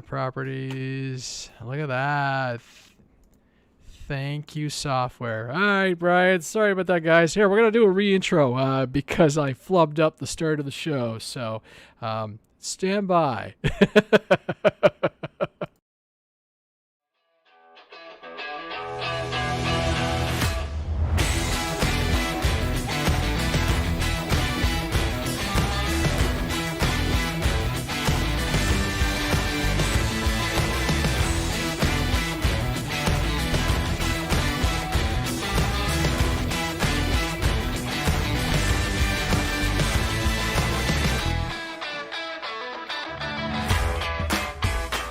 Properties. Look at that. Thank you, software. All right, Brian. Sorry about that, guys. Here, we're going to do a reintro because I flubbed up the start of the show. So stand by.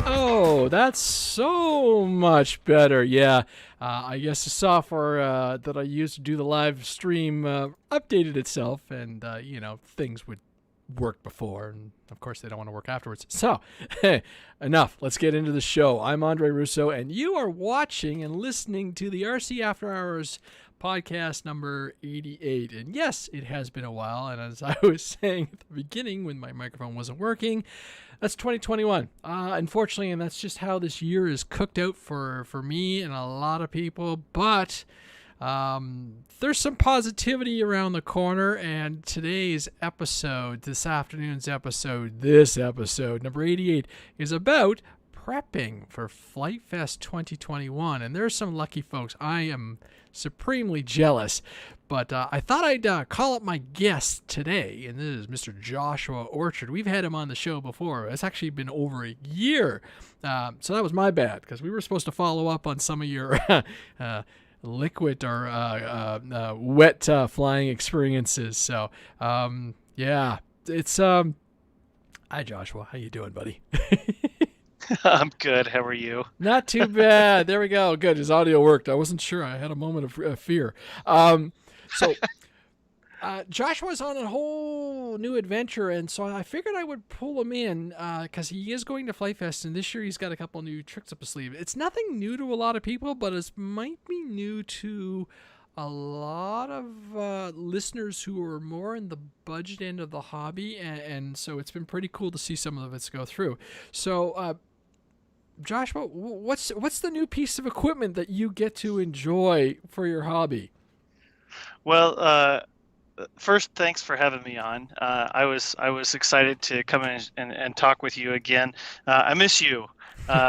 Oh, that's so much better. Yeah, I guess the software that I used to do the live stream updated itself, and things would work before, and of course they don't want to work afterwards. So, enough. Let's get into the show. I'm Andre Russo, and you are watching and listening to the RC After Hours podcast number 88. And yes, it has been a while, and as I was saying at the beginning when my microphone wasn't working, that's 2021. Unfortunately, and that's just how this year is cooked out for me and a lot of people. But there's some positivity around the corner, and today's episode, this afternoon's episode, this episode, number 88, is about prepping for FliteFest 2021. And there's some lucky folks. I am supremely jealous. But I thought I'd call up my guest today, and this is Mr. Joshua Orchard. We've had him on the show before. It's actually been over a year. So that was my bad, because we were supposed to follow up on some of your liquid or wet flying experiences. So, yeah, it's... Hi, Joshua. How you doing, buddy? I'm good. How are you? Not too bad. There we go. Good. His audio worked. I wasn't sure. I had a moment of fear. So Joshua's on a whole new adventure, and so I figured I would pull him in because he is going to FliteFest, and this year he's got a couple new tricks up his sleeve. It's nothing new to a lot of people, but it might be new to a lot of listeners who are more in the budget end of the hobby, and so it's been pretty cool to see some of it go through. So, Joshua, what's the new piece of equipment that you get to enjoy for your hobby? Well, first, thanks for having me on. I was excited to come in and talk with you again. I miss you.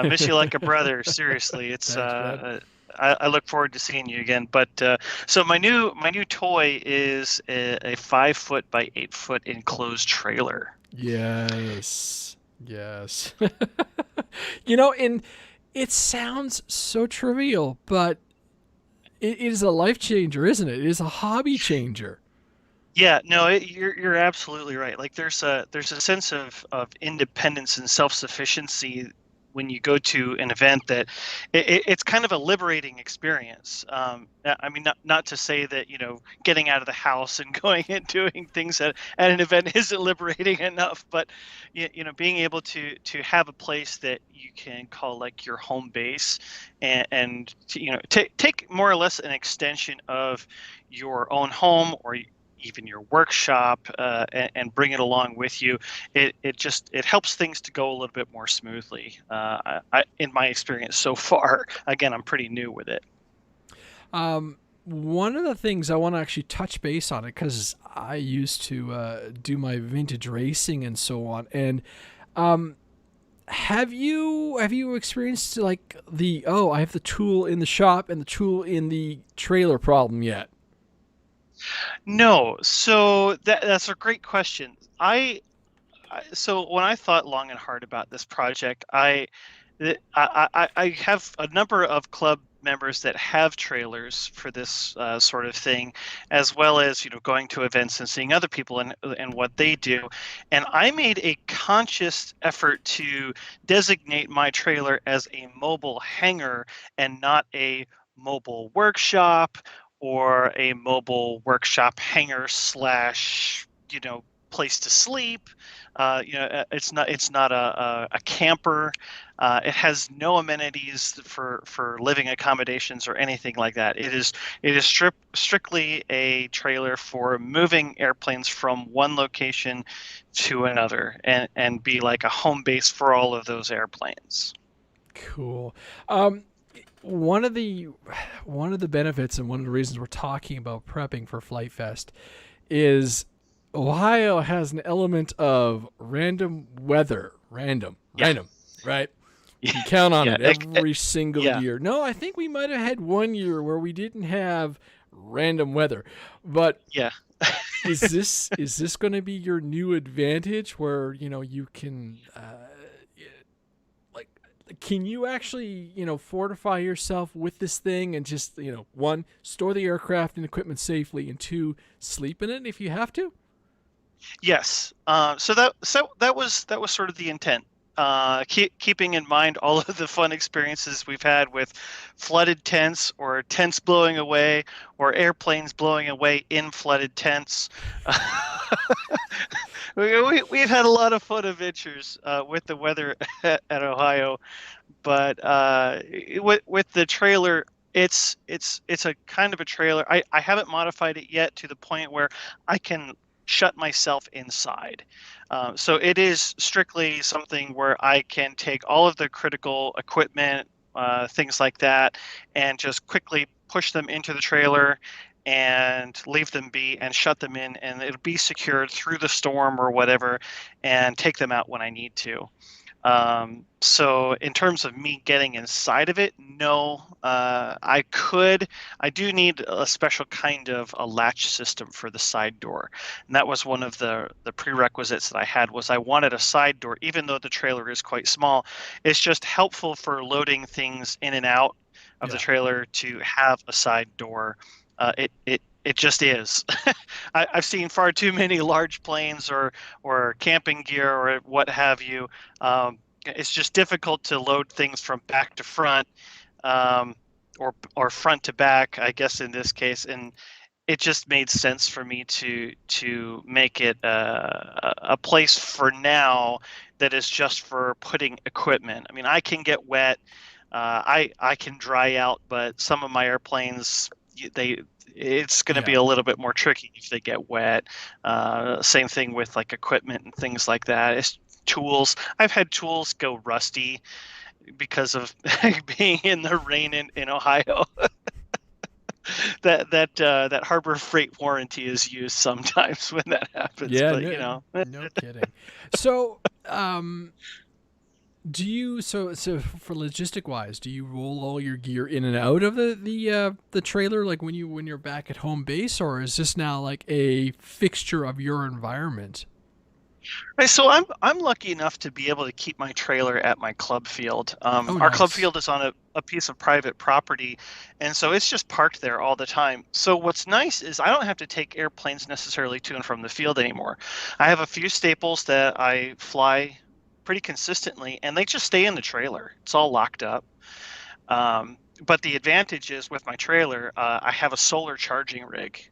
Miss you like a brother. Seriously, it's. Thanks, I look forward to seeing you again. But so my new toy is a 5-foot by 8-foot enclosed trailer. Yes. And it sounds so trivial, but it is a life changer, isn't it? It is a hobby changer. Yeah, no, you're absolutely right. Like there's a sense of independence and self-sufficiency when you go to an event that it's kind of a liberating experience. I mean, not to say that, getting out of the house and going and doing things at an event isn't liberating enough, but, being able to have a place that you can call like your home base and take more or less an extension of your own home or even your workshop and bring it along with you. It helps things to go a little bit more smoothly. In my experience so far, again, I'm pretty new with it. One of the things I want to actually touch base on it, because I used to do my vintage racing and so on. And have you experienced like I have the tool in the shop and the tool in the trailer problem yet? No, so that's a great question. So when I thought long and hard about this project, I have a number of club members that have trailers for this sort of thing, as well as going to events and seeing other people and what they do. And I made a conscious effort to designate my trailer as a mobile hangar and not a mobile workshop or a mobile workshop hangar / place to sleep. It's not a camper. It has no amenities for living accommodations or anything like that. It is strictly a trailer for moving airplanes from one location to another, and be like a home base for all of those airplanes. Cool. One of the benefits and one of the reasons we're talking about prepping for FliteFest is Ohio has an element of random weather. Random, right? You can count on it every single year. No, I think we might have had one year where we didn't have random weather. But is this going to be your new advantage where, you can can you actually, fortify yourself with this thing and just, one, store the aircraft and equipment safely, and two, sleep in it if you have to? Yes. So that was sort of the intent. Keeping in mind all of the fun experiences we've had with flooded tents, or tents blowing away, or airplanes blowing away in flooded tents. We've had a lot of fun adventures with the weather at Ohio, but with the trailer, it's a kind of a trailer. I haven't modified it yet to the point where I can shut myself inside. So it is strictly something where I can take all of the critical equipment, things like that, and just quickly push them into the trailer and leave them be and shut them in, and it'll be secured through the storm or whatever, and take them out when I need to. So in terms of me getting inside of it, no, I do need a special kind of a latch system for the side door. And that was one of the prerequisites that I had, was I wanted a side door, even though the trailer is quite small. It's just helpful for loading things in and out of the trailer to have a side door. It just is. I've seen far too many large planes or camping gear or what have you. It's just difficult to load things from back to front, or front to back, I guess in this case. And it just made sense for me to make it a place for now that is just for putting equipment. I mean, I can get wet. I can dry out, but some of my airplanes, it's going to be a little bit more tricky if they get wet. Same thing with like equipment and things like that. It's tools. I've had tools go rusty because of being in the rain in Ohio. that Harbor Freight warranty is used sometimes when that happens. Yeah, but, no kidding. So, do you so for logistic wise, do you roll all your gear in and out of the trailer, like when you're back at home base, or is this now like a fixture of your environment? Right, so I'm lucky enough to be able to keep my trailer at my club field. Our club field is on a piece of private property, and so it's just parked there all the time. So what's nice is I don't have to take airplanes necessarily to and from the field anymore. I have a few staples that I fly pretty consistently, and they just stay in the trailer. It's all locked up. But the advantage is with my trailer, I have a solar charging rig.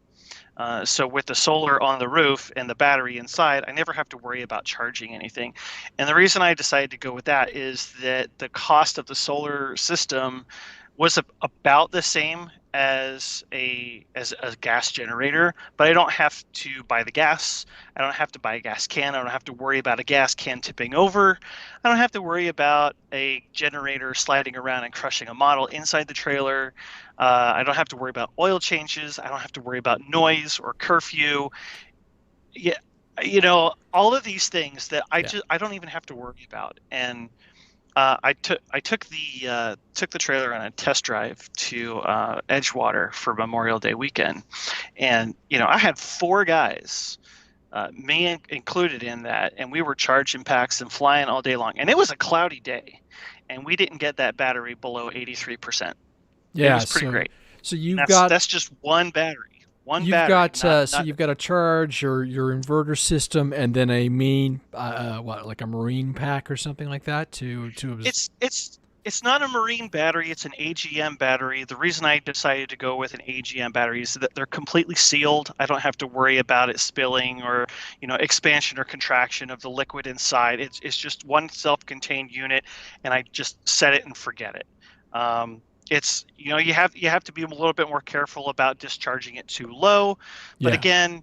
So with the solar on the roof and the battery inside, I never have to worry about charging anything. And the reason I decided to go with that is that the cost of the solar system was about the same as a gas generator, but I don't have to buy the gas. I don't have to buy a gas can. I don't have to worry about a gas can tipping over. I don't have to worry about a generator sliding around and crushing a model inside the trailer. I don't have to worry about oil changes. I don't have to worry about noise or curfew. Yeah, all of these things that I don't even have to worry about. And I took the trailer on a test drive to Edgewater for Memorial Day weekend, and I had 4 guys, me included in that, and we were charging packs and flying all day long. And it was a cloudy day, and we didn't get that battery below 83%. Yeah, it was pretty great. So that's just one battery. You've got to charge your inverter system and then a main like a marine pack or something like that to it's It's not a marine battery, it's an AGM battery. The reason I decided to go with an AGM battery is that they're completely sealed. I don't have to worry about it spilling or, expansion or contraction of the liquid inside. It's just one self-contained unit, and I just set it and forget it. It's you have to be a little bit more careful about discharging it too low, but Yeah. again,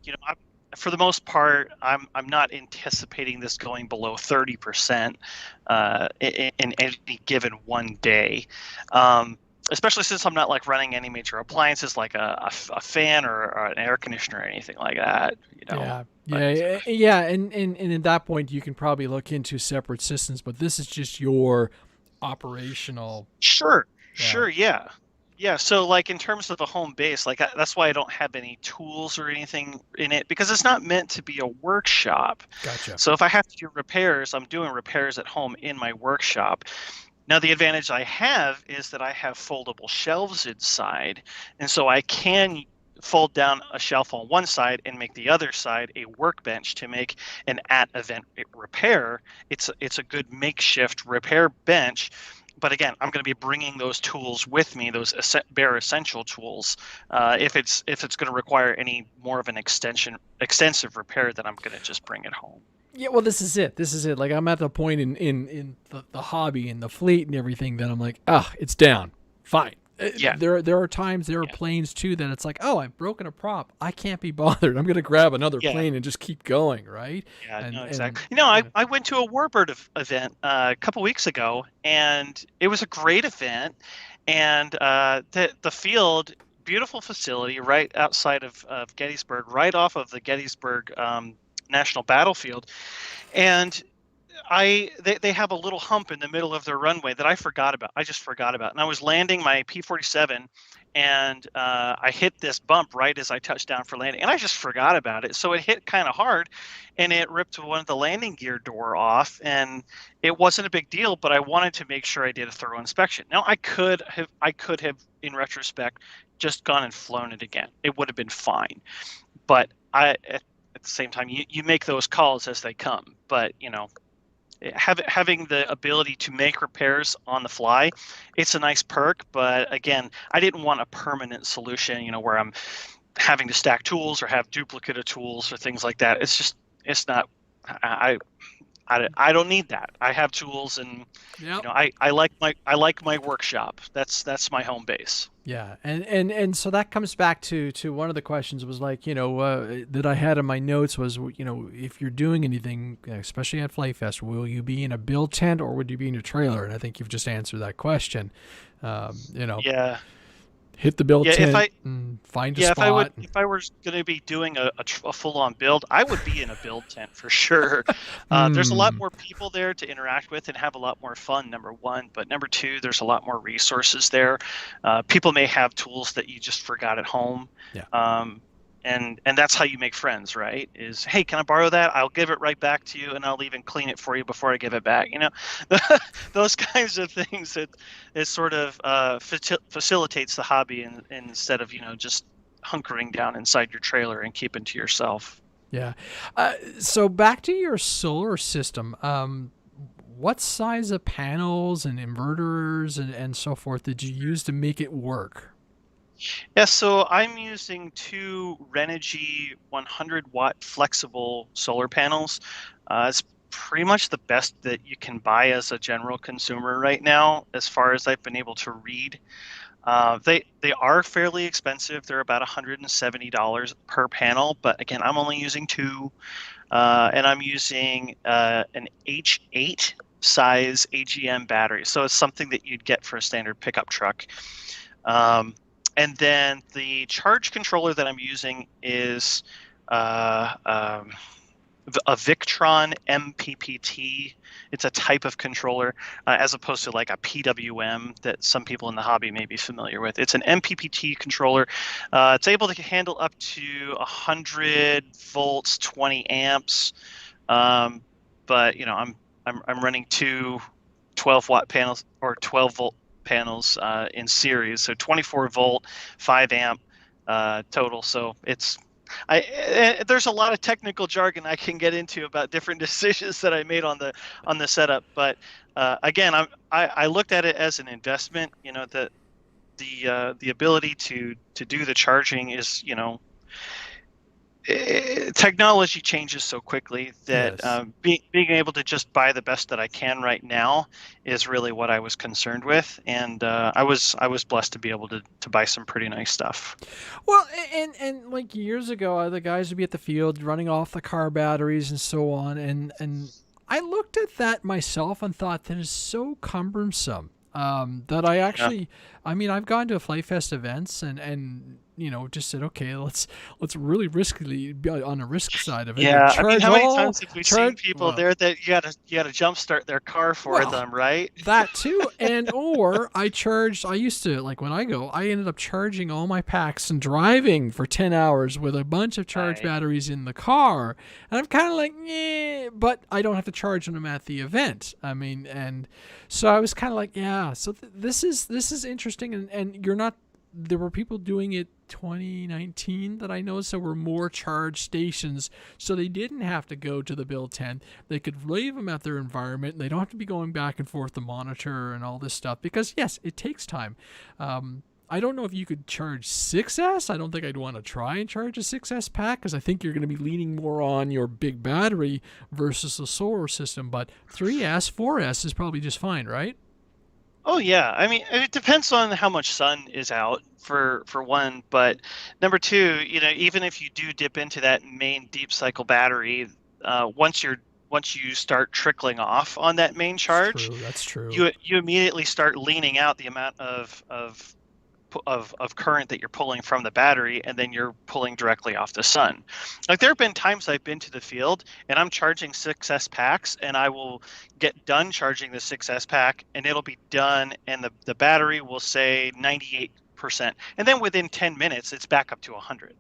for the most part, I'm not anticipating this going below 30% in any given one day. Especially since I'm not like running any major appliances like a fan or an air conditioner or anything like that, Yeah, But yeah, and at that point you can probably look into separate systems, but this is just your operational. sure, Yeah, sure, yeah. Yeah, so like in terms of the home base, like that's why I don't have any tools or anything in it because it's not meant to be a workshop. gotcha. So if I have to do repairs, I'm doing repairs at home in my workshop. Now, the advantage I have is that I have foldable shelves inside, and so I can fold down a shelf on one side and make the other side a workbench to make an at-event repair. It's a good makeshift repair bench, but again, I'm going to be bringing those tools with me, those bare essential tools. If it's going to require any more of an extensive repair, then I'm going to just bring it home. Yeah, well, this is it. This is it. Like I'm at the point in the hobby and the fleet and everything that I'm like, it's down. Fine. Yeah, There are times there are yeah, planes too that it's like, oh, I've broken a prop. I can't be bothered. I'm gonna grab another yeah. plane and just keep going, right? Yeah, no, And exactly. I went to a Warbird event a couple weeks ago, and it was a great event. And the field, beautiful facility right outside of Gettysburg, right off of the Gettysburg National Battlefield. And they have a little hump in the middle of their runway that I forgot about. I just forgot about. And I was landing my P-47, and I hit this bump right as I touched down for landing, and I just forgot about it. So it hit kind of hard, and it ripped one of the landing gear door off. And it wasn't a big deal, but I wanted to make sure I did a thorough inspection. Now I could have, in retrospect, just gone and flown it again. It would have been fine. But at the same time, you make those calls as they come. But having the ability to make repairs on the fly, it's a nice perk. But again, I didn't want a permanent solution, where I'm having to stack tools or have duplicate of tools or things like that. It's not. I don't need that. I have tools, and yep. I like my workshop. That's my home base. Yeah, and so that comes back to one of the questions was like, that I had in my notes was, if you're doing anything, especially at FliteFest, will you be in a build tent or would you be in a trailer? And I think you've just answered that question. Yeah. Hit the build Yeah, tent and find a yeah, spot. if I was going to be doing a full-on build, I would be in a build tent for sure. There's a lot Mm, more people there to interact with and have a lot more fun, number one. But number two, there's a lot more resources there. People may have tools that you just forgot at home. yeah. And that's how you make friends, right? Is, hey, can I borrow that? I'll give it right back to you, and I'll even clean it for you before I give it back. Those kinds of things. It sort of facilitates the hobby, instead of just hunkering down inside your trailer and keeping to yourself. Yeah. So back to your solar system. What size of panels and inverters and so forth did you use to make it work? Yeah, so I'm using two Renogy 100-watt flexible solar panels. It's pretty much the best that you can buy as a general consumer right now, as far as I've been able to read. They are fairly expensive. They're about $170 per panel, but again, I'm only using two, and I'm using an H8 size AGM battery. So it's something that you'd get for a standard pickup truck. And then the charge controller that I'm using is a Victron MPPT. It's a type of controller, as opposed to like a PWM that some people in the hobby may be familiar with. It's an MPPT controller. It's able to handle up to 100 volts, 20 amps. But I'm running two 12-watt panels or 12-volt panels in series, so 24 volt, 5 amp total. So it's There's a lot of technical jargon I can get into about different decisions that I made on the setup, but again, I looked at it as an investment. You know, the ability to do the charging is, you know, technology changes so quickly that Yes. being able to just buy the best that I can right now is really what I was concerned with, and I was blessed to be able to buy some pretty nice stuff. Well, and like years ago, the guys would be at the field running off the car batteries and so on, and I looked at that myself and thought that is so cumbersome. That I Yeah. actually, I mean, I've gone to FliteFest events and you know just said, okay, let's really riskily be on the risk side of it. Like Yeah, I mean, charge how many all, times have we seen charge. people there that you gotta jumpstart their car for Well, them, right? that too, and or I used to, like when I go, I ended up charging all my packs and driving for 10 hours with a bunch of charge Right. batteries in the car, and I'm kind of like, but I don't have to charge them at the event. I mean, and so I was kind of like, yeah, so this is interesting, and you're not, there were people doing it 2019 that I noticed. There were more charge stations, so they didn't have to go to the build tent. They could leave them at their environment, and they don't have to be going back and forth to monitor and all this stuff, because yes, it takes time. I don't know if you could charge 6S. I don't think I'd want to try and charge a 6S pack, because I think you're going to be leaning more on your big battery versus the solar system. But 3S, 4S is probably just fine, right? Oh yeah, I mean, it depends on how much sun is out for one, but number two, you know, even if you do dip into that main deep cycle battery, once you start trickling off on that main That's charge, true. That's true. you immediately start leaning out the amount of current that you're pulling from the battery, and then you're pulling directly off the sun. Like there have been times I've been to the field and I'm charging 6S packs, and I will get done charging the 6S pack and it'll be done, and the battery will say 98%, and then within 10 minutes it's back up to 100,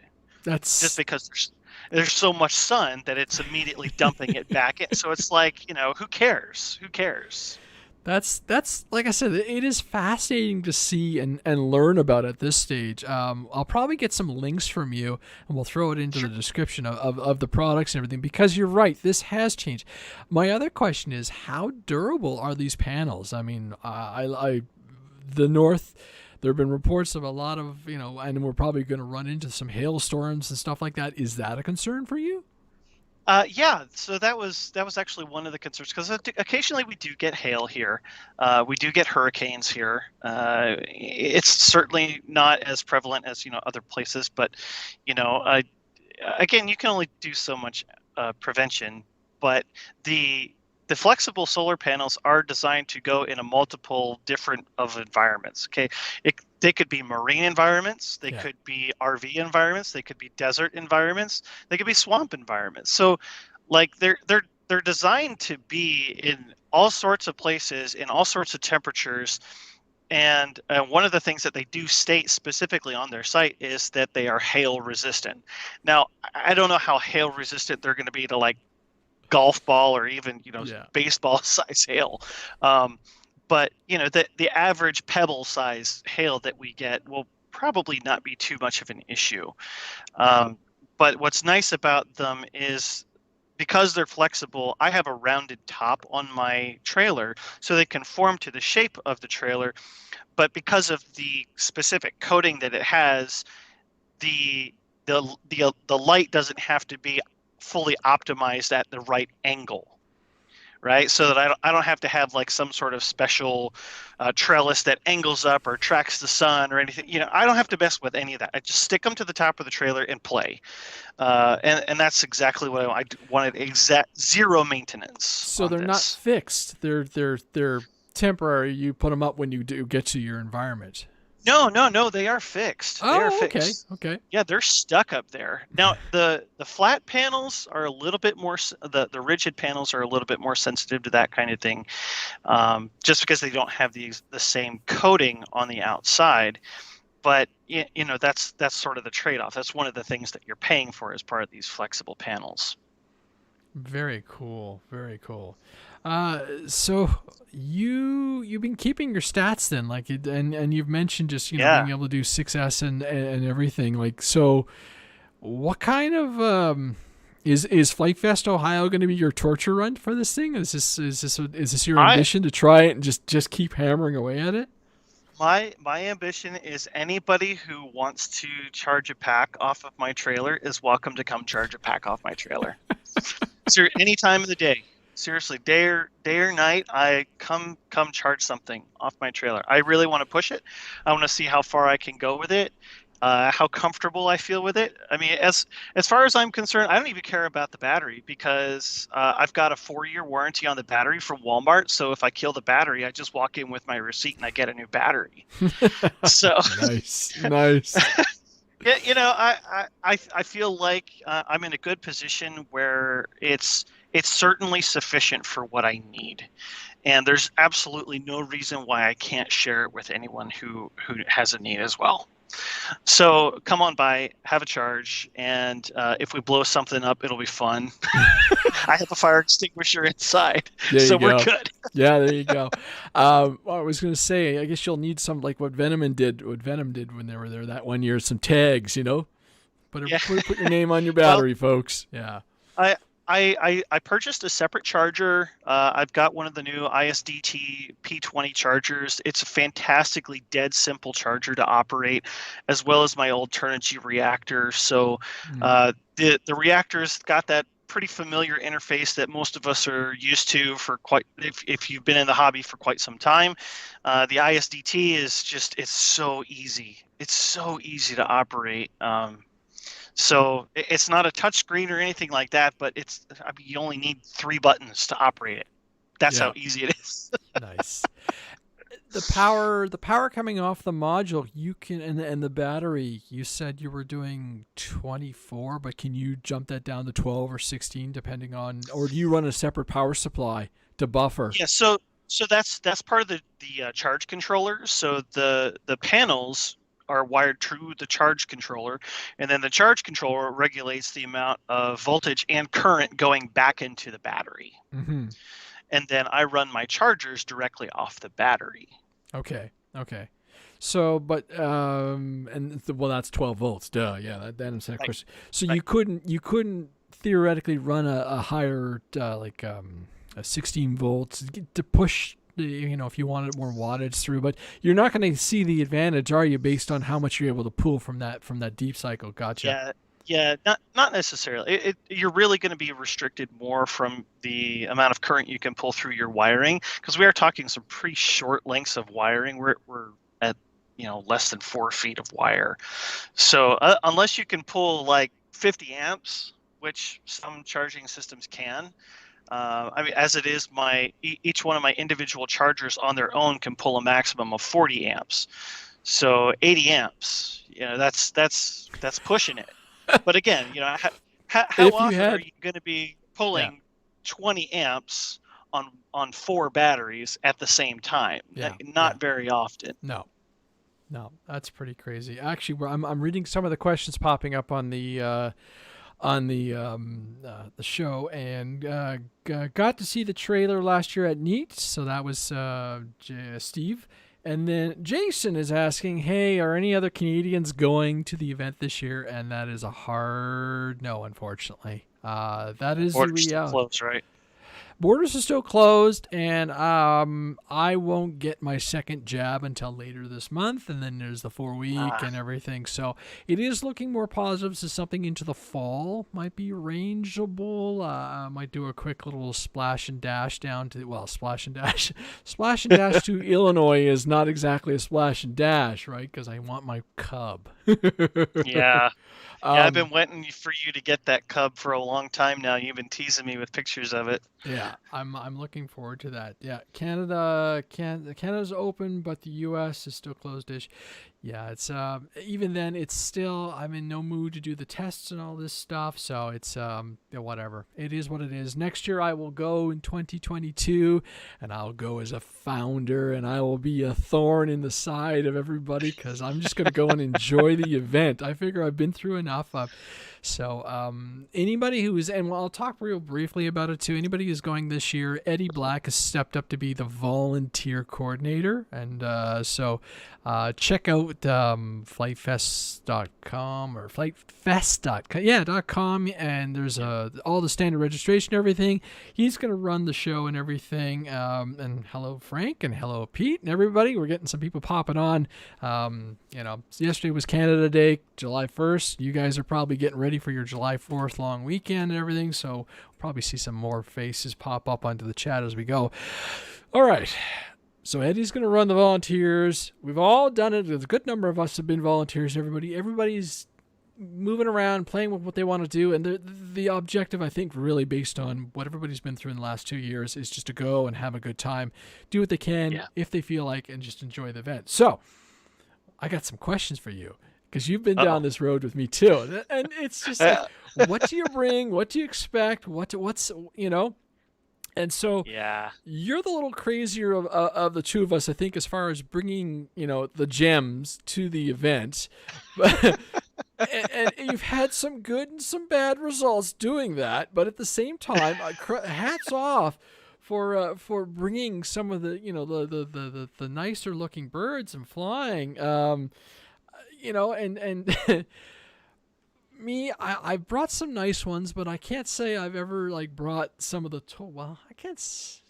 just That's because there's so much sun that it's immediately dumping it back in. So it's like, you know, who cares? That's like I said, it is fascinating to see and learn about at this stage. I'll probably get some links from you, and we'll throw it into the Sure. description of the products and everything, because you're right, this has changed. My other question is, how durable are these panels? I mean, the North, there have been reports of a lot of, you know, and we're probably going to run into some hailstorms and stuff like that. Is that a concern for you? Yeah, so that was actually one of the concerns, because occasionally we do get hail here, we do get hurricanes here. It's certainly not as prevalent as, you know, other places, but you know, again, you can only do so much prevention. But the flexible solar panels are designed to go in a multiple different of environments. Okay, they could be marine environments, they Yeah. could be RV environments, they could be desert environments, they could be swamp environments. So, like they're designed to be in all sorts of places, in all sorts of temperatures. And one of the things that they do state specifically on their site is that they are hail resistant. Now, I don't know how hail resistant they're going to be to, like, golf ball or even, you know, Yeah. baseball size hail. Um, but you know, the average pebble size hail that we get will probably not be too much of an issue. But what's nice about them is, because they're flexible, I have a rounded top on my trailer, so they conform to the shape of the trailer. But because of the specific coating that it has, the light doesn't have to be fully optimized at the right angle, right? So that I don't have to have like some sort of special trellis that angles up or tracks the sun or anything. You know, I don't have to mess with any of that. I just stick them to the top of the trailer and play, and that's exactly what I wanted. Exact zero maintenance So on they're not this. fixed. They're temporary. You put them up when you do get to your environment. No, they are fixed. They are Oh, okay. fixed. Okay. Yeah, they're stuck up there. Now, the flat panels are a little bit more, the rigid panels are a little bit more sensitive to that kind of thing, just because they don't have the same coating on the outside. But you know, that's sort of the trade-off. That's one of the things that you're paying for as part of these flexible panels. Very cool. Very cool. So you've been keeping your stats then, like, and you've mentioned just, you know, Yeah. being able to do 6S and everything, like, so What kind of is FliteFest Ohio going to be your torture run for this thing? Is this your ambition to try it and just keep hammering away at it? My ambition is anybody who wants to charge a pack off of my trailer is welcome to come charge a pack off my trailer. So any time of the day, seriously, day or night, I come charge something off my trailer. I really want to push it. I want to see how far I can go with it, how comfortable I feel with it. I mean, as far as I'm concerned, I don't even care about the battery because I've got a 4-year warranty on the battery from Walmart. So if I kill the battery, I just walk in with my receipt and I get a new battery. So nice. Yeah, I feel like I'm in a good position where it's certainly sufficient for what I need, and there's absolutely no reason why I can't share it with anyone who has a need as well. So come on by, have a charge, and if we blow something up, it'll be fun. I have a fire extinguisher inside, so we're good. Yeah, there you go. I was going to say, I guess you'll need some like what Venom did when they were there that one year, some tags, Put your name on your battery, folks. Yeah. I purchased a separate charger. I've got one of the new ISDT P20 chargers. It's a fantastically dead simple charger to operate, as well as my old Turnigy reactor. So the reactor's got that pretty familiar interface that most of us are used to if you've been in the hobby for quite some time. The ISDT it's so easy. It's so easy to operate. So it's not a touch screen or anything like that, but you only need 3 buttons to operate it. That's how easy it is. Nice. The power coming off the module, you can, and the battery, you said you were doing 24, but can you jump that down to 12 or 16 depending on, or do you run a separate power supply to buffer? Yeah, so that's part of the charge controller. So the panels are wired through the charge controller, and then the charge controller regulates the amount of voltage and current going back into the battery. Mm-hmm. And then I run my chargers directly off the battery. Okay. So, but that's 12 volts. Duh. Yeah, that answers that question. So you couldn't theoretically run a higher a 16 volts to push. If you wanted more wattage through, but you're not going to see the advantage, are you, based on how much you're able to pull from that deep cycle? Gotcha. Yeah, not necessarily. You're really going to be restricted more from the amount of current you can pull through your wiring, because we are talking some pretty short lengths of wiring. We're at less than 4 feet of wire, so unless you can pull like 50 amps, which some charging systems can. As it is, each one of my individual chargers on their own can pull a maximum of 40 amps. So 80 amps, that's pushing it. But again, how often are you going to be pulling 20 amps on 4 batteries at the same time? Not very often. No, that's pretty crazy. Actually, I'm reading some of the questions popping up on the show, and got to see the trailer last year at NEAT, so that was Steve. And then Jason is asking, hey, are any other Canadians going to the event this year? And that is a hard no, unfortunately. That is the reality. Close, right? Borders are still closed, and I won't get my second jab until later this month, and then there's the 4-week and everything. So it is looking more positive. So something into the fall might be arrangeable. I might do a quick little splash and dash down to, splash and dash to Illinois is not exactly a splash and dash, right? Because I want my cub. Yeah. I've been waiting for you to get that cub for a long time now. You've been teasing me with pictures of it. Yeah, I'm looking forward to that. Yeah, Canada's open, but the U.S. is still closed-ish. Yeah, it's even then, it's still, I'm in no mood to do the tests and all this stuff, so it's whatever. It is what it is. Next year I will go in 2022, and I'll go as a founder, and I will be a thorn in the side of everybody, because I'm just going to go and enjoy the event. I figure I've been through enough. So anybody who is, and I'll talk real briefly about it too. Anybody who's going this year, Eddie Black has stepped up to be the volunteer coordinator, and so check out FliteFest.com or FliteFest.com, .com, and there's all the standard registration, everything. He's going to run the show and everything. And hello Frank, and hello Pete, and everybody. We're getting some people popping on. Yesterday was Canada Day, July 1st. You guys are probably getting ready for your July 4th long weekend and everything, so we'll probably see some more faces pop up onto the chat as we go. All right. So Eddie's going to run the volunteers. We've all done it. There's a good number of us have been volunteers. Everybody's moving around, playing with what they want to do. And the objective, I think, really based on what everybody's been through in the last 2 years is just to go and have a good time, do what they can if they feel like, and just enjoy the event. So I got some questions for you because you've been down this road with me too. And it's just like, what do you bring? What do you expect? What's. And so you're the little crazier of the two of us, I think, as far as bringing, the gems to the event. and you've had some good and some bad results doing that. But at the same time, hats off for bringing some of the nicer looking birds and flying, and me, I brought some nice ones, but I can't say I've ever brought some of the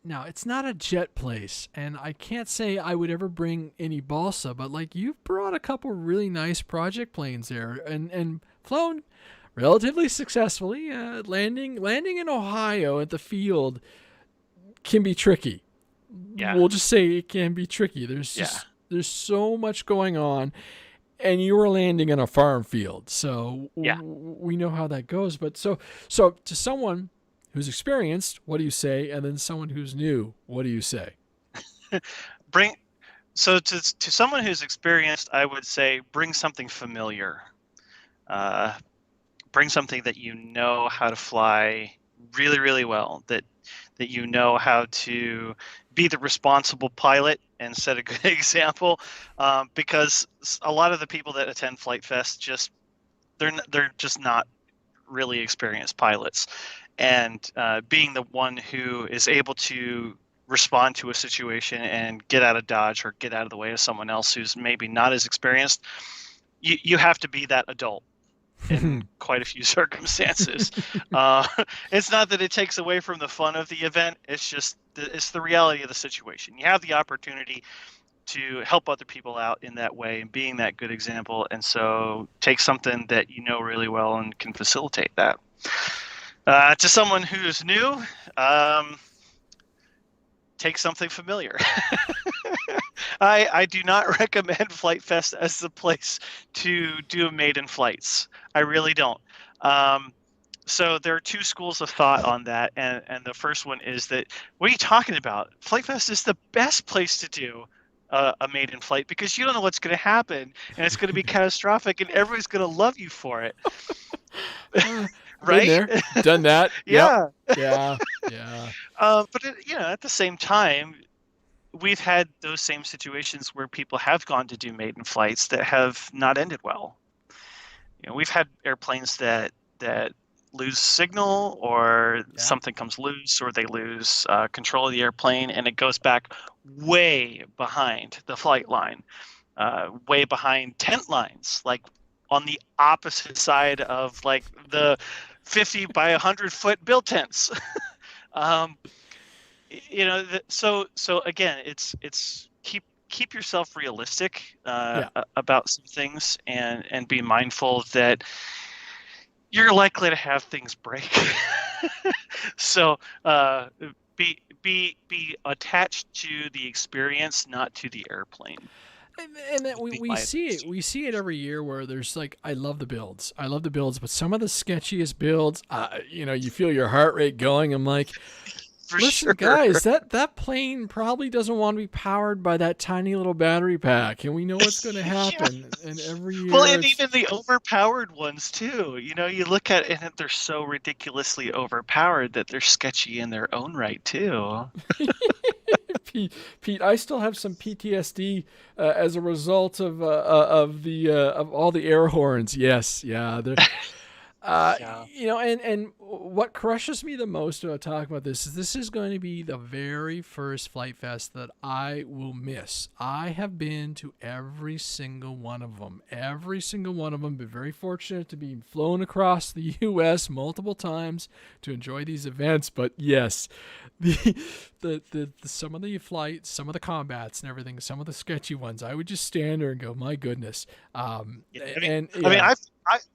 no, it's not a jet place, and I can't say I would ever bring any balsa, but you've brought a couple really nice project planes there and flown relatively successfully. Landing in Ohio at the field can be tricky. Yeah. We'll just say it can be tricky. There's so much going on. And you were landing in a farm field, so we know how that goes. But so to someone who's experienced, what do you say? And then someone who's new, what do you say? To someone who's experienced, I would say bring something familiar. Bring something that you know how to fly really, really well. That you know how to be the responsible pilot and set a good example, because a lot of the people that attend FliteFest they're just not really experienced pilots, and being the one who is able to respond to a situation and get out of dodge or get out of the way of someone else who's maybe not as experienced, you have to be that adult in quite a few circumstances. It's not that it takes away from the fun of the event. It's just it's the reality of the situation. You have the opportunity to help other people out in that way and being that good example. And so take something that you know really well and can facilitate that. To someone who's new, take something familiar. I do not recommend FliteFest as the place to do maiden flights. I really don't. So there are two schools of thought on that, and the first one is that, what are you talking about? FliteFest is the best place to do a maiden flight because you don't know what's going to happen, and it's going to be catastrophic, and everybody's going to love you for it. Right? Been there, done that. Yeah. Yep. Yeah. But at the same time, we've had those same situations where people have gone to do maiden flights that have not ended well. We've had airplanes that lose signal, or something comes loose, or they lose control of the airplane, and it goes back way behind the flight line, way behind tent lines, on the opposite side of the 50 by 100 foot build tents. So again, it's keep yourself realistic about some things, and be mindful that you're likely to have things break. So be attached to the experience, not to the airplane. And we see it every year where there's I love the builds, but some of the sketchiest builds, you feel your heart rate going. I'm like, listen, guys, that plane probably doesn't want to be powered by that tiny little battery pack, and we know what's going to happen. And every year, well, and even the overpowered ones too. You look at it, and they're so ridiculously overpowered that they're sketchy in their own right too. Pete, I still have some PTSD as a result of all the air horns. Yes, yeah. Yeah. And what crushes me the most about talking about this is going to be the very first FliteFest that I will miss. I have been to every single one of them. Been very fortunate to be flown across the U.S. multiple times to enjoy these events. But yes, the some of the flights, some of the combats and everything, some of the sketchy ones, I would just stand there and go, my goodness. Yeah, Yeah. I mean,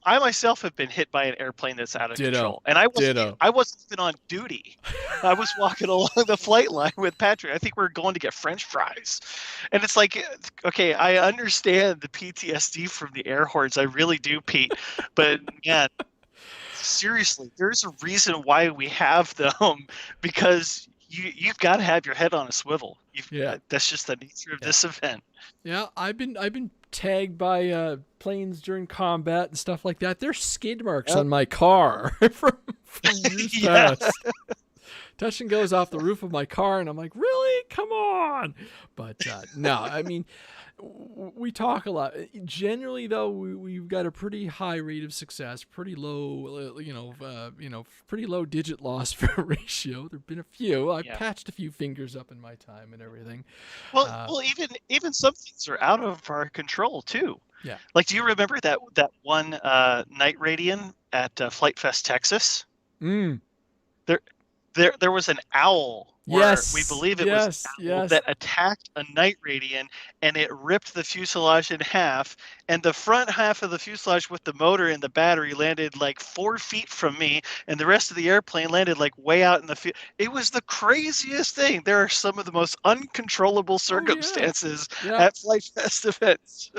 I myself have been hit by an airplane that's out of control, and Ditto. I wasn't even on duty. I was walking along the flight line with Patrick. I think we were going to get French fries, and it's like, okay, I understand the PTSD from the air horns. I really do, Pete. But man, seriously, there's a reason why we have them, because you've got to have your head on a swivel. Yeah. That's just the nature of this event. Yeah, I've been tagged by planes during combat and stuff like that. There's skid marks on my car from years past. Touch and goes off the roof of my car, and I'm like, really? Come on! But no, I mean, we talk a lot. Generally, though, we've got a pretty high rate of success, pretty low, pretty low digit loss ratio. There've been a few. I've patched a few fingers up in my time and everything. Well, even some things are out of our control too. Yeah. Like, do you remember that one night radian at FliteFest, Texas? There was an owl. We believe it was an owl that attacked a night radian, and it ripped the fuselage in half. And the front half of the fuselage with the motor and the battery landed like 4 feet from me, and the rest of the airplane landed like way out in the field. It was the craziest thing. There are some of the most uncontrollable circumstances at FliteFest events.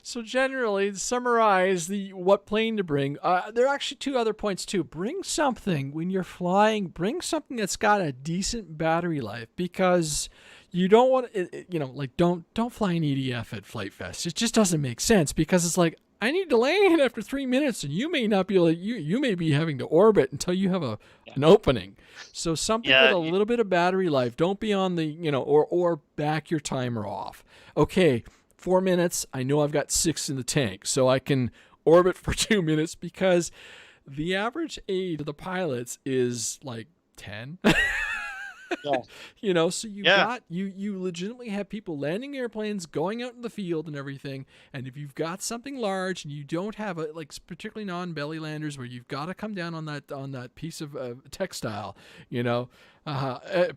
So generally, to summarize what plane to bring, there are actually two other points too. Bring something when you're flying. Bring something that's got a decent battery life, because you don't want don't fly an EDF at FliteFest. It just doesn't make sense, because it's like, I need to land after 3 minutes, and you may not be able to, you may be having to orbit until you have an opening. So something with a little bit of battery life. Don't be on the or back your timer off. Okay. 4 minutes, I know I've got 6 in the tank, so I can orbit for 2 minutes, because the average age of the pilots is like 10. So you legitimately have people landing airplanes, going out in the field and everything. And if you've got something large and you don't have particularly non-belly landers, where you've got to come down on that piece of textile,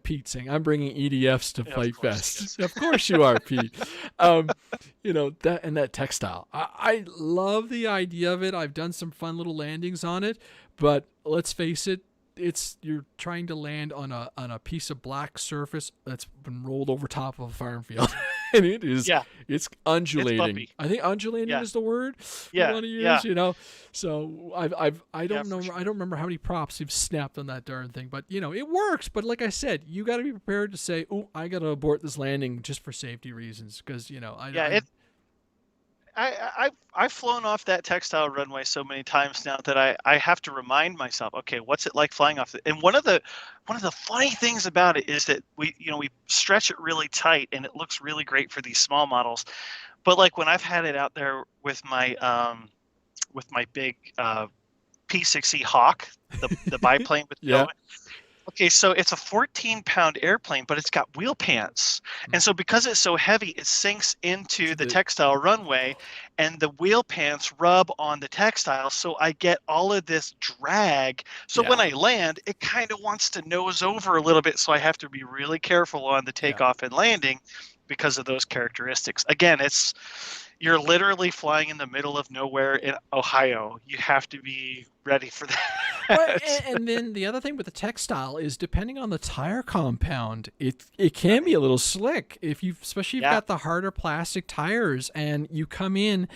Pete saying, I'm bringing EDFs to FliteFest. Of course you are, Pete. That textile. I love the idea of it. I've done some fun little landings on it, but let's face it, you're trying to land on a piece of black surface that's been rolled over top of a farm field, and it's undulating. It's I think undulating is the word you want to use. So I don't know. I don't remember how many props you've snapped on that darn thing, but it works. But like I said, you got to be prepared to say, "Oh, I got to abort this landing just for safety reasons," because I've flown off that textile runway so many times now that I have to remind myself, okay, what's it like flying off it? And one of the funny things about it is that we stretch it really tight, and it looks really great for these small models. But like when I've had it out there with my big P6E Hawk, the biplane with okay, so it's a 14-pound airplane, but it's got wheel pants. And so because it's so heavy, it sinks into the textile runway, and the wheel pants rub on the textile, so I get all of this drag. So when I land, it kind of wants to nose over a little bit, so I have to be really careful on the takeoff and landing because of those characteristics. Again, you're literally flying in the middle of nowhere in Ohio. You have to be ready for that. And then the other thing with the textile is, depending on the tire compound, it can be a little slick. Especially if you've got the harder plastic tires, and you come in,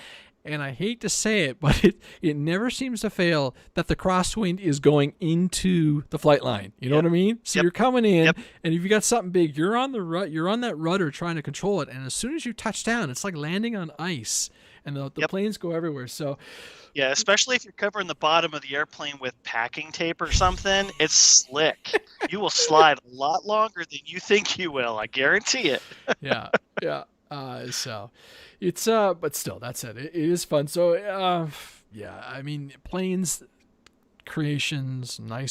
and I hate to say it, but it never seems to fail that the crosswind is going into the flight line. You know what I mean? So you're coming in, and if you got something big, you're on that rudder trying to control it, and as soon as you touch down, it's like landing on ice, and the planes go everywhere. So yeah, especially if you're covering the bottom of the airplane with packing tape or something, it's slick. You will slide a lot longer than you think you will. I guarantee it. Yeah. So it's but still, that's it. It is fun. So yeah, I mean, planes creations, but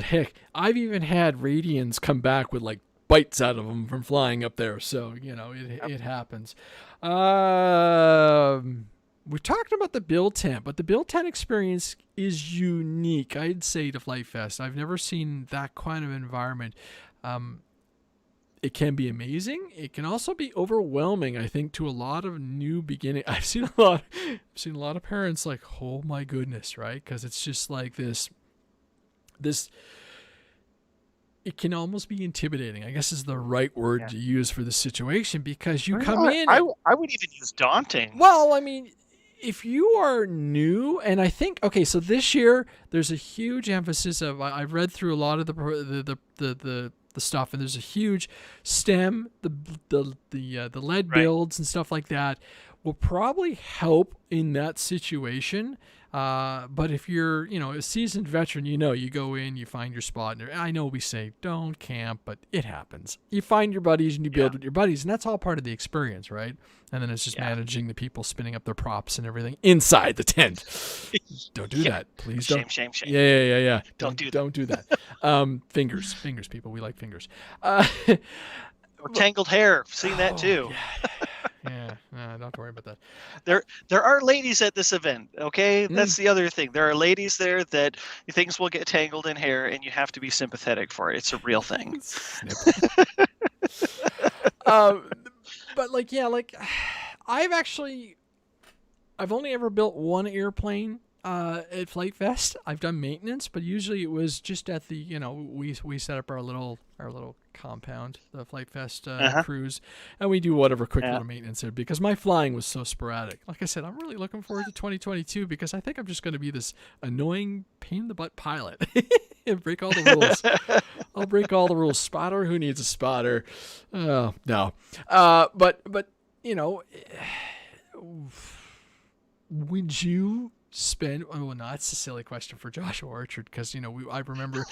heck, I've even had Radians come back with like bites out of them from flying up there. So, it happens. We're talking about the build tent, but the build tent experience is unique, I'd say, to FliteFest. I've never seen that kind of environment. It can be amazing. It can also be overwhelming, I think, to a lot of new beginning. I've seen a lot of parents like, oh my goodness, right? Because it's just like this. It can almost be intimidating, I guess is the right word to use for the situation, because you come in. I would even use daunting. Well, I mean, if you are new, and I think, okay, so this year there's a huge emphasis of, I've read through a lot of the stuff, and there's a huge STEM, the lead builds and stuff like that will probably help in that situation. But if you're, a seasoned veteran, you go in, you find your spot. And I know we say don't camp, but it happens. You find your buddies and you build with your buddies, and that's all part of the experience, right? And then it's just managing the people spinning up their props and everything inside the tent. Don't do that, please. Shame. Yeah. Don't do that. Fingers, people. We like fingers. Or tangled hair. Seen that too. Yeah, don't have to worry about that. There are ladies at this event, okay? That's the other thing. There are ladies there that things will get tangled in hair, and you have to be sympathetic for it. It's a real thing. But I've only ever built one airplane at FliteFest. I've done maintenance, but usually it was just at the, we set up our little compound, the FliteFest cruise, and we do whatever quick little maintenance there, because my flying was so sporadic. Like I said, I'm really looking forward to 2022, because I think I'm just going to be this annoying pain in the butt pilot and break all the rules. I'll break all the rules. Spotter, who needs a spotter? Oh, no. But would you spend? Oh no, that's a silly question for Joshua Orchard, because I remember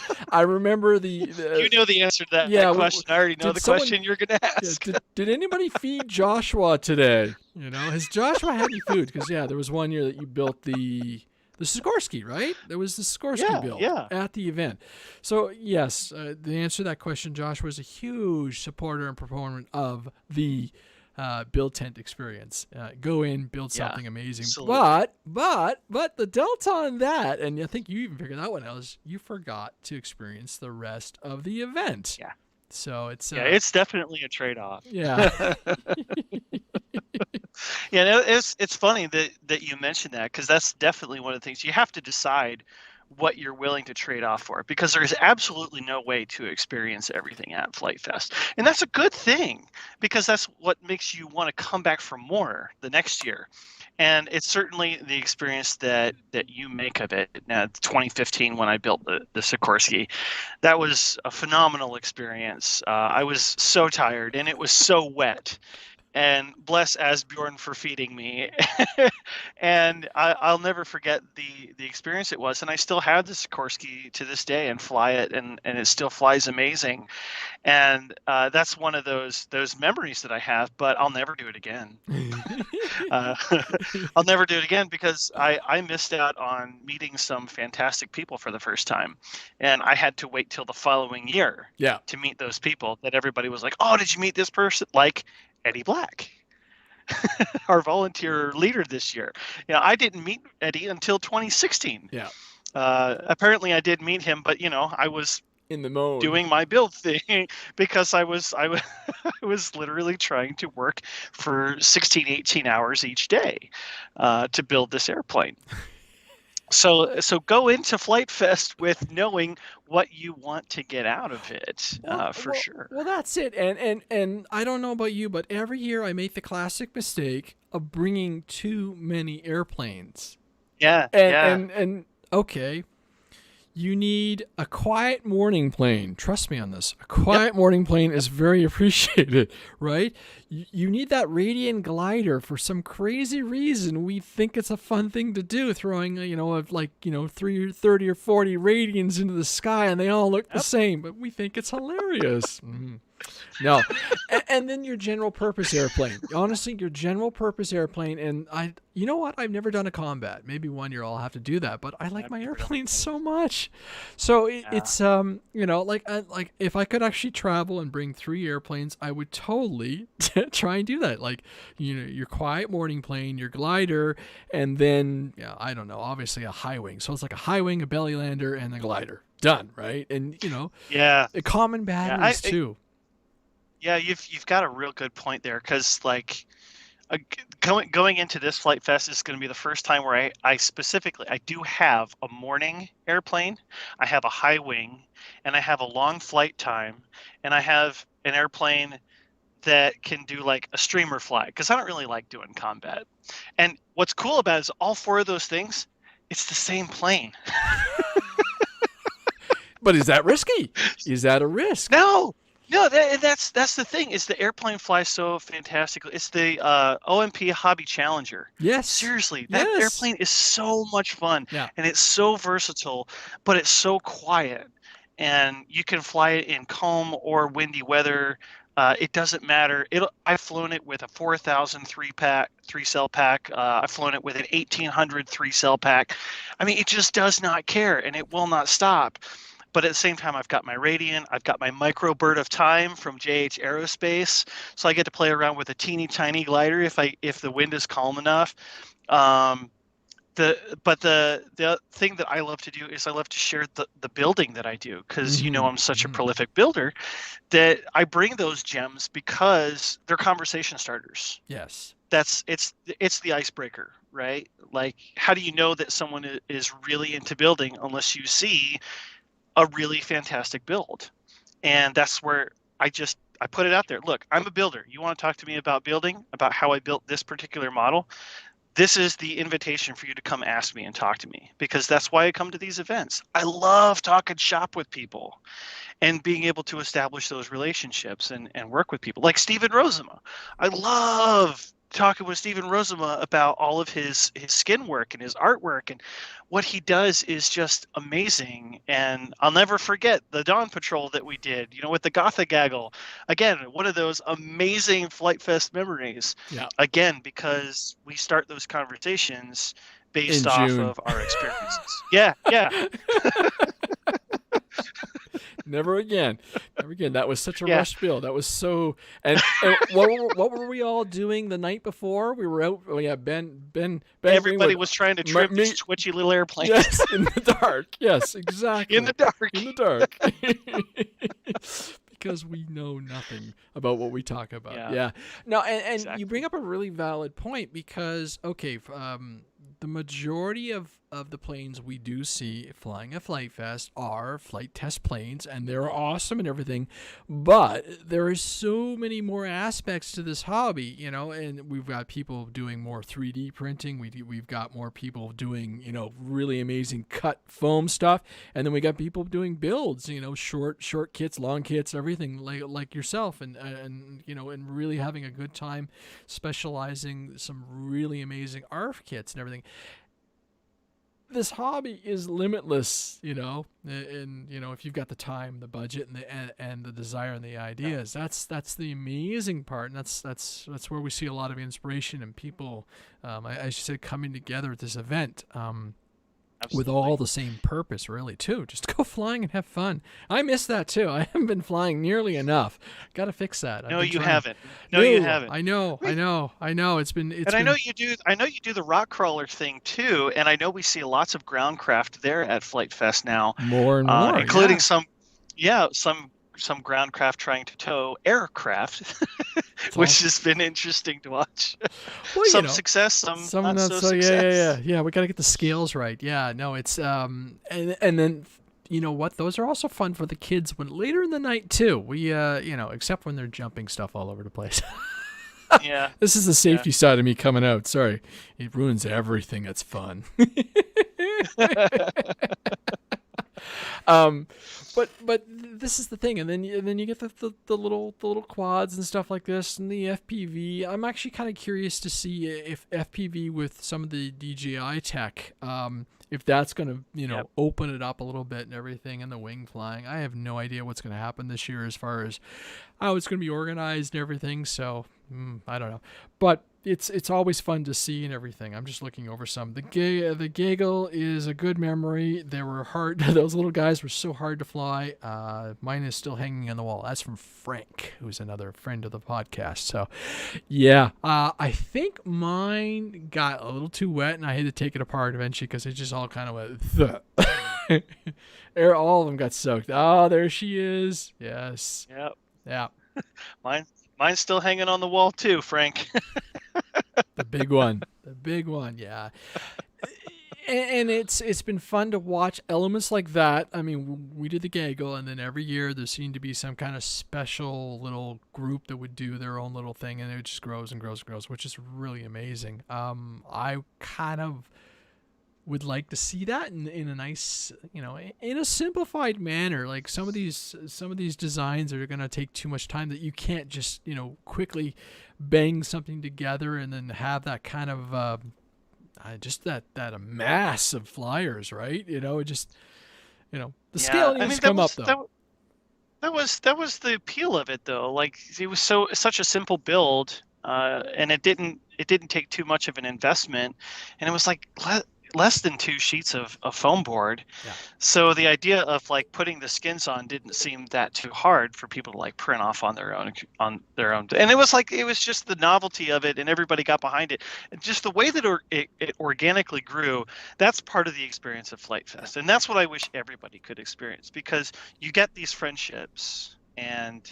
the you know the answer to that question. I already know the question you're gonna ask. Did anybody feed Joshua today? Has Joshua had any food? Because there was one year that you built the Sikorsky, right? There was the Sikorsky build at the event. So yes, the answer to that question, Joshua is a huge supporter and proponent of the build tent experience. Go in, build something amazing. Absolutely. But the delta on that, and I think you even figured that one out, is you forgot to experience the rest of the event. Yeah. So it's it's definitely a trade-off. Yeah. It's funny that you mentioned that, because that's definitely one of the things you have to decide what you're willing to trade off for, because there is absolutely no way to experience everything at FliteFest. And that's a good thing, because that's what makes you want to come back for more the next year. And it's certainly the experience that you make of it. Now, 2015, when I built the Sikorsky, that was a phenomenal experience. I was so tired, and it was so wet. And bless Asbjorn for feeding me. And I'll never forget the experience it was. And I still have the Sikorsky to this day and fly it, and it still flies amazing. And that's one of those memories that I have, but I'll never do it again. I'll never do it again, because I missed out on meeting some fantastic people for the first time. And I had to wait till the following year to meet those people that everybody was like, oh, did you meet this person? Like Eddie Black, our volunteer leader this year. I didn't meet Eddie until 2016. Yeah. Apparently I did meet him, but I was in the mode doing my build thing, because I was literally trying to work for 16, 18 hours each day to build this airplane. So go into FliteFest with knowing what you want to get out of it, for sure. Well, that's it. And I don't know about you, but every year I make the classic mistake of bringing too many airplanes. Yeah. And okay, you need a quiet morning plane. Trust me on this. A quiet morning plane is very appreciated, right? You need that Radian glider for some crazy reason. We think it's a fun thing to do, throwing, 30 or 40 Radians into the sky, and they all look the same, but we think it's hilarious. No. And then your general purpose airplane. Honestly, your general purpose airplane. And you know what? I've never done a combat. Maybe one year I'll have to do that. But I like my airplanes so much. So it's like if I could actually travel and bring 3 airplanes, I would totally try and do that. Like, your quiet morning plane, your glider, and then I don't know, obviously a high wing. So it's like a high wing, a belly lander, and a glider. Done, right? And common batteries too. Yeah, you've got a real good point there, because like going into this Flight Fest is going to be the first time where I do have a morning airplane, I have a high wing, and I have a long flight time, and I have an airplane that can do like a streamer fly, because I don't really like doing combat. And what's cool about it is all 4 of those things, it's the same plane. But is that risky? Is that a risk? No, that's the thing, is the airplane flies so fantastically. It's the OMP Hobby Challenger. Yes. Seriously, that airplane is so much fun, and it's so versatile, but it's so quiet, and you can fly it in calm or windy weather. It doesn't matter. I've flown it with a 4,000 3-cell pack. I've flown it with an 1,800 3-cell pack. I mean, it just does not care, and it will not stop. But at the same time, I've got my Radiant, I've got my Micro Bird of Time from JH Aerospace, so I get to play around with a teeny tiny glider if the wind is calm enough. The thing that I love to do is I love to share the building that I do, because I'm such a prolific builder, that I bring those gems because they're conversation starters. Yes. It's the icebreaker, right? Like, how do you know that someone is really into building unless you see a really fantastic build? And that's where I put it out there. Look, I'm a builder. You want to talk to me about building, about how I built this particular model? This is the invitation for you to come ask me and talk to me, because that's why I come to these events. I love talking shop with people and being able to establish those relationships and work with people like Steven Rozema. I love talking with Steven Rozema about all of his skin work and his artwork, and what he does is just amazing. And I'll never forget the Dawn Patrol that we did, with the Gotha Gaggle. Again, one of those amazing Flight Fest memories. Yeah. Again, because we start those conversations based off of our experiences. Yeah. Never again. That was such a rush build. That was so. And what were we all doing the night before? We were out. Oh yeah, Ben. Everybody was trying to trip these twitchy little airplanes. Yes, in the dark. Yes, exactly. In the dark. Because we know nothing about what we talk about. Yeah. No, and exactly. You bring up a really valid point, because the majority of the planes we do see flying at Flight Fest are flight test planes, and they're awesome and everything, but there is so many more aspects to this hobby, and we've got people doing more 3D printing, we've got more people doing, really amazing cut foam stuff, and then we got people doing builds, short kits, long kits, everything like yourself, and really having a good time specializing some really amazing ARF kits and everything. This hobby is limitless, and if you've got the time, the budget, and the desire and the ideas, that's the amazing part, and that's where we see a lot of inspiration and people, as you said, coming together at this event. With all the same purpose, really, too. Just go flying and have fun. I miss that, too. I haven't been flying nearly enough. Got to fix that. No, you haven't. No, you haven't. I know. I know you do the rock crawler thing, too, and I know we see lots of ground craft there at Flight Fest now. More and more. Including some ground craft trying to tow aircraft, which has been interesting to watch. Well, some success, some not so success. Yeah. We got to get the scales right. Yeah, no, it's and then you know what? Those are also fun for the kids when later in the night too. We except when they're jumping stuff all over the place. Yeah. This is the safety side of me coming out. Sorry, it ruins everything that's fun. But this is the thing, and then you get the little quads and stuff like this, and the FPV. I'm actually kind of curious to see if FPV with some of the DJI tech if that's going to, Yep. open it up a little bit and everything, and the wing flying. I have no idea what's going to happen this year as far as how it's going to be organized and everything. So I don't know, but it's always fun to see and everything. I'm just looking over some. The Gaggle is a good memory. They were hard. Those little guys were so hard to fly. Mine is still hanging on the wall. That's from Frank, who's another friend of the podcast. So yeah, I think mine got a little too wet and I had to take it apart eventually because it just all kind of went. All of them got soaked. Oh, there she is. Yes. Yep. Yeah. Mine's still hanging on the wall too, Frank. The big one. The big one, yeah. And it's been fun to watch elements like that. I mean, we did the Gaggle, and then every year there seemed to be some kind of special little group that would do their own little thing, and it just grows and grows and grows, which is really amazing. I kind of would like to see that in a nice, in a simplified manner. Like some of these designs are going to take too much time that you can't just, quickly bang something together and then have that kind of just that mass of flyers, right? The scale needs to come up though. That was the appeal of it though. Like it was such a simple build, and it didn't take too much of an investment, and it was like less than 2 sheets of foam board. Yeah. So the idea of like putting the skins on didn't seem that too hard for people to like print off on their own. And it was just the novelty of it, and everybody got behind it. And just the way that it organically grew, that's part of the experience of FliteFest. And that's what I wish everybody could experience, because you get these friendships and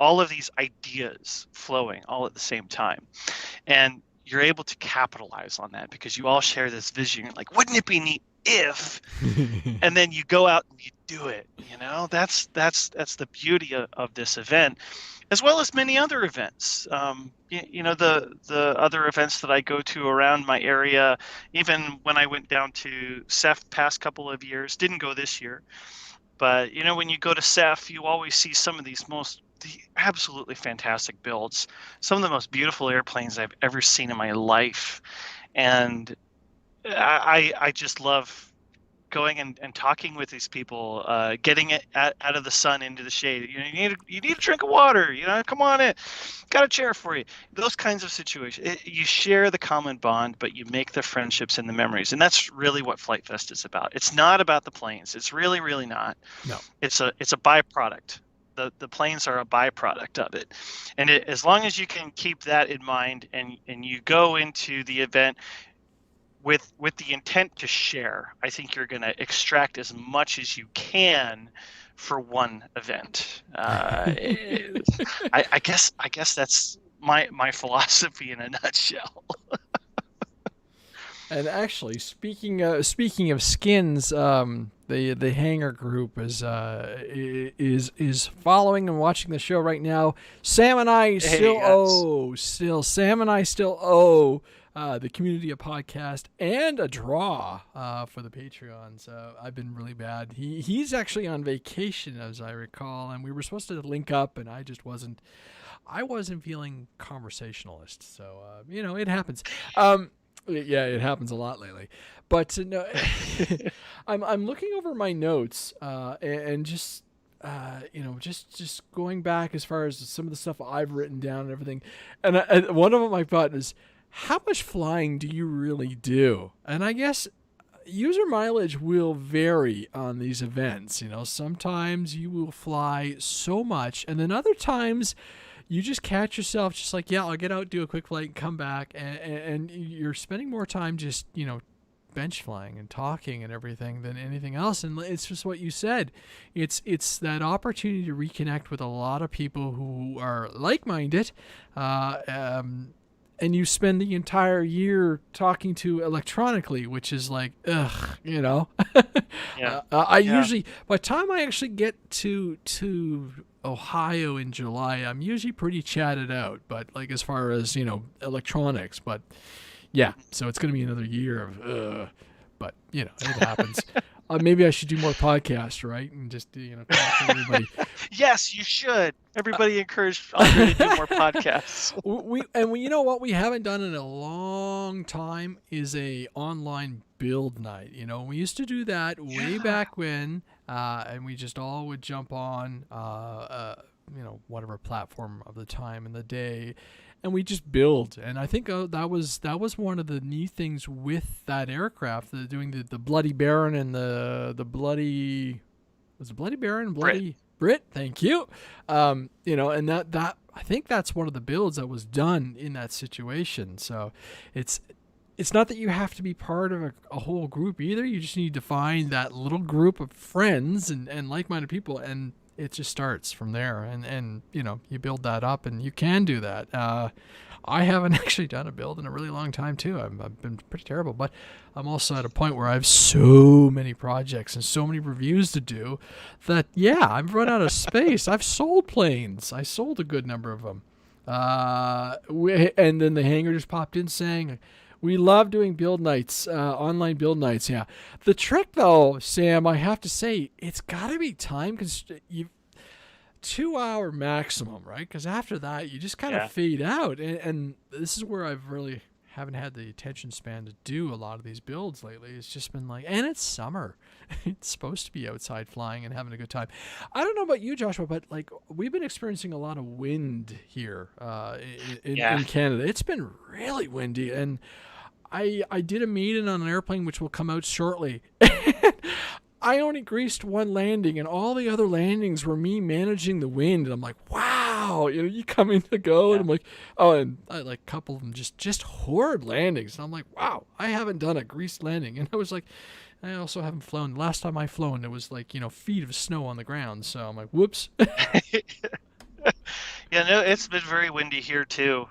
all of these ideas flowing all at the same time. And you're able to capitalize on that because you all share this vision. You're like, wouldn't it be neat if? And then you go out and you do it. That's the beauty of this event, as well as many other events. The other events that I go to around my area, even when I went down to CEF past couple of years, didn't go this year. But, when you go to CEF, you always see some of the absolutely fantastic builds, some of the most beautiful airplanes I've ever seen in my life. And I just love going and talking with these people, getting it out of the sun into the shade. You need a drink of water, come on in, got a chair for you. Those kinds of situations. You share the common bond, but you make the friendships and the memories. And that's really what FliteFest is about. It's not about the planes. It's really, really not. No. It's a byproduct. The planes are a byproduct of it. And as long as you can keep that in mind and you go into the event with the intent to share, I think you're going to extract as much as you can for one event. I guess that's my philosophy in a nutshell. And actually, speaking of skins, the Hanger group is following and watching the show right now. Sam and I still owe the community a podcast and a draw for the Patreons. I've been really bad. He's actually on vacation, as I recall, and we were supposed to link up, and I wasn't feeling conversationalist. So it happens. Yeah, it happens a lot lately. But no, I'm looking over my notes and just just going back as far as some of the stuff I've written down and everything. And one of them I thought is, how much flying do you really do? And I guess user mileage will vary on these events. Sometimes you will fly so much, and then other times you just catch yourself just like, yeah, I'll get out, do a quick flight, and come back, and you're spending more time just, bench flying and talking and everything than anything else. And it's just what you said. It's that opportunity to reconnect with a lot of people who are like-minded, and you spend the entire year talking to electronically, which is like, ugh, Yeah. Usually, by the time I actually get to Ohio in July, I'm usually pretty chatted out, but like as far as electronics, but yeah, so it's gonna be another year of but it happens. Maybe I should do more podcasts, right? And just talk to everybody. Yes, you should. Everybody encourage Andre to do more podcasts. You know what we haven't done in a long time is a online build night. We used to do that way back when, and we just all would jump on, whatever platform of the time and the day, and we just build. And I think that was one of the neat things with that aircraft, doing the Bloody Baron and the Bloody, was it Bloody Baron, Bloody Brit? Thank you. And that I think that's one of the builds that was done in that situation. So it's not that you have to be part of a whole group either. You just need to find that little group of friends and like-minded people, and it just starts from there. And you build that up, and you can do that. I haven't actually done a build in a really long time too. I've been pretty terrible, but I'm also at a point where I have so many projects and so many reviews to do that, I've run out of space. I've sold planes. I sold a good number of them. And then the hangar just popped in saying, we love doing build nights, online build nights. Yeah. The trick though, Sam, I have to say, it's got to be time constrained. 2-hour maximum, right? Because after that, you just kind of fade out. And this is where I've really haven't had the attention span to do a lot of these builds lately. It's just been and it's summer. It's supposed to be outside flying and having a good time. I don't know about you, Joshua, but we've been experiencing a lot of wind here in Canada. It's been really windy, and I did a maiden on an airplane which will come out shortly. I only greased one landing, and all the other landings were me managing the wind. And I'm like, wow, you come in to go, and I'm like, oh, and a couple of them just horrid landings. And I'm like, wow, I haven't done a greased landing. And I was like, I also haven't flown. The last time I flown, it was feet of snow on the ground. So I'm like, whoops. It's been very windy here too.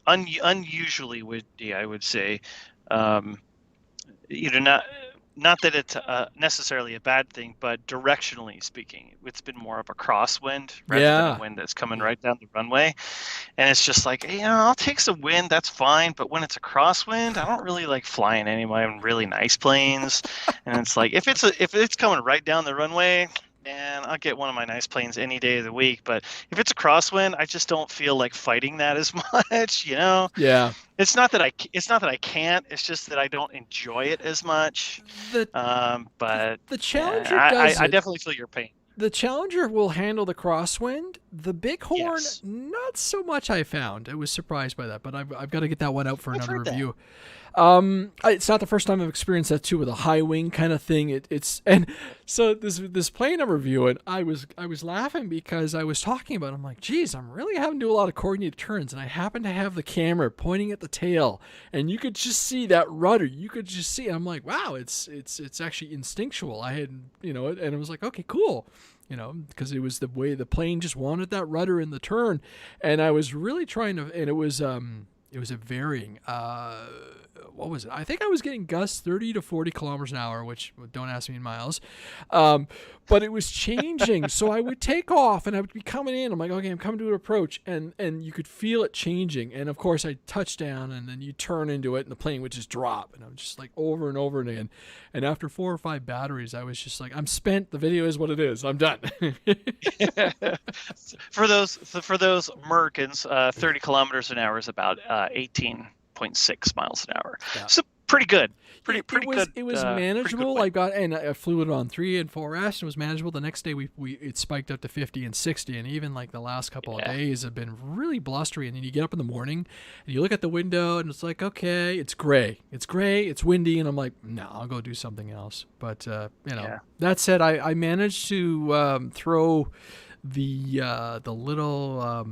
Unusually windy, I would say. Not that it's necessarily a bad thing, but directionally speaking, it's been more of a crosswind rather than a wind that's coming right down the runway. And it's just I'll take some wind, that's fine. But when it's a crosswind, I don't really like flying any of my really nice planes. And it's if it's coming right down the runway, man, I'll get one of my nice planes any day of the week. But if it's a crosswind, I just don't feel like fighting that as much, Yeah. It's not that I can't. It's just that I don't enjoy it as much. The Challenger does I definitely feel your pain. The Challenger will handle the crosswind. The Bighorn, not so much. I found. I was surprised by that, but I've got to get that one out for another review. It's not the first time I've experienced that too, with a high wing kind of thing. And so this plane I'm reviewing, I was laughing because I was talking about, I'm like, geez, I'm really having to do a lot of coordinated turns, and I happen to have the camera pointing at the tail, and you could just see that rudder. You could just see. I'm like, wow, it's actually instinctual. I had, and it was like, okay, cool. Because it was the way the plane just wanted that rudder in the turn, and I was really trying to, and it was a varying, what was it? I think I was getting gusts 30 to 40 kilometers an hour, which don't ask me in miles. But it was changing. So I would take off and I would be coming in. I'm like, okay, I'm coming to an approach. And you could feel it changing. And of course I'd touch down, and then you turn into it and the plane would just drop. And I was just over and over again. And after 4 or 5 batteries, I was just I'm spent. The video is what it is. I'm done. For those Americans, 30 kilometers an hour is about 18.6 miles an hour. Yeah. So pretty good. Pretty good. It was manageable. I flew it on 3 and 4S, and it was manageable. The next day it spiked up to 50 and 60, and even the last couple of days have been really blustery. And then you get up in the morning and you look at the window, and it's okay, it's gray, it's windy, and I'm like, no, I'll go do something else. But that said, I managed to throw the little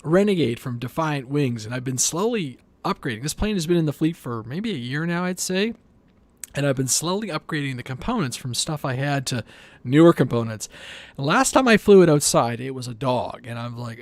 Renegade from Defiant Wings, and I've been slowly upgrading. This plane has been in the fleet for maybe a year now, I'd say, and I've been slowly upgrading the components from stuff I had to newer components. And last time I flew it outside, it was a dog, and I'm like,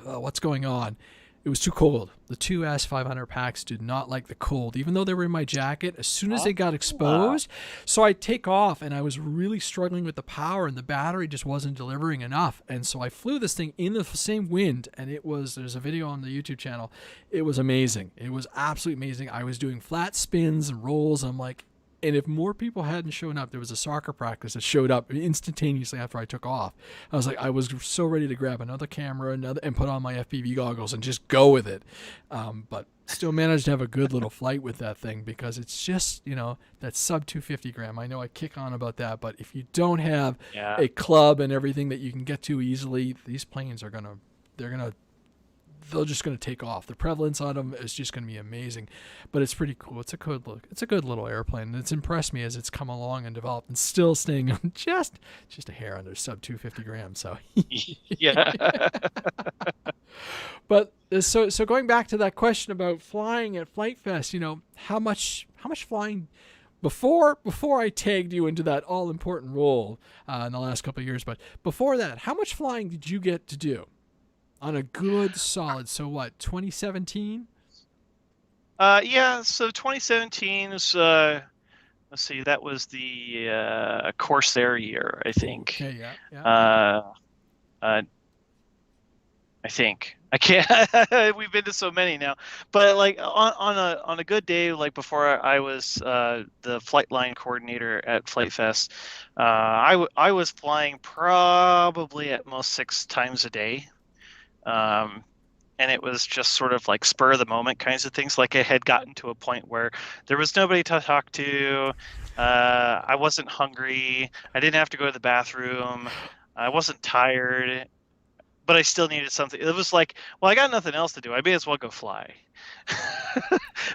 what's going on? It was too cold. The two S500 packs did not like the cold, even though they were in my jacket. As soon as they got exposed, so I take off, and I was really struggling with the power, and the battery just wasn't delivering enough. And so I flew this thing in the same wind, and there's a video on the YouTube channel. It was amazing. It was absolutely amazing. I was doing flat spins and rolls, and I'm like, and if more people hadn't shown up, there was a soccer practice that showed up instantaneously after I took off. I was so ready to grab another camera, and put on my FPV goggles and just go with it. But still managed to have a good little flight with that thing, because it's just, that sub 250 gram. I know I kick on about that, but if you don't have a club and everything that you can get to easily, these planes they're just going to take off. The prevalence on them is just going to be amazing, but it's pretty cool. It's a good look. It's a good little airplane, and it's impressed me as it's come along and developed, and still staying just a hair under sub 250 grams. So yeah. But so going back to that question about flying at FliteFest, how much flying before I tagged you into that all important role in the last couple of years, but before that, how much flying did you get to do? On a good solid, 2017? Yeah, so 2017 is, let's see, that was the Corsair year, I think. Okay, yeah. I think. I can't, we've been to so many now. But like on a good day, like before I was the flight line coordinator at FliteFest, I was flying probably at most 6 times a day. And it was just sort of like spur of the moment kinds of things. Like, I had gotten to a point where there was nobody to talk to. I wasn't hungry. I didn't have to go to the bathroom. I wasn't tired, but I still needed something. It was like, well, I got nothing else to do. I may as well go fly.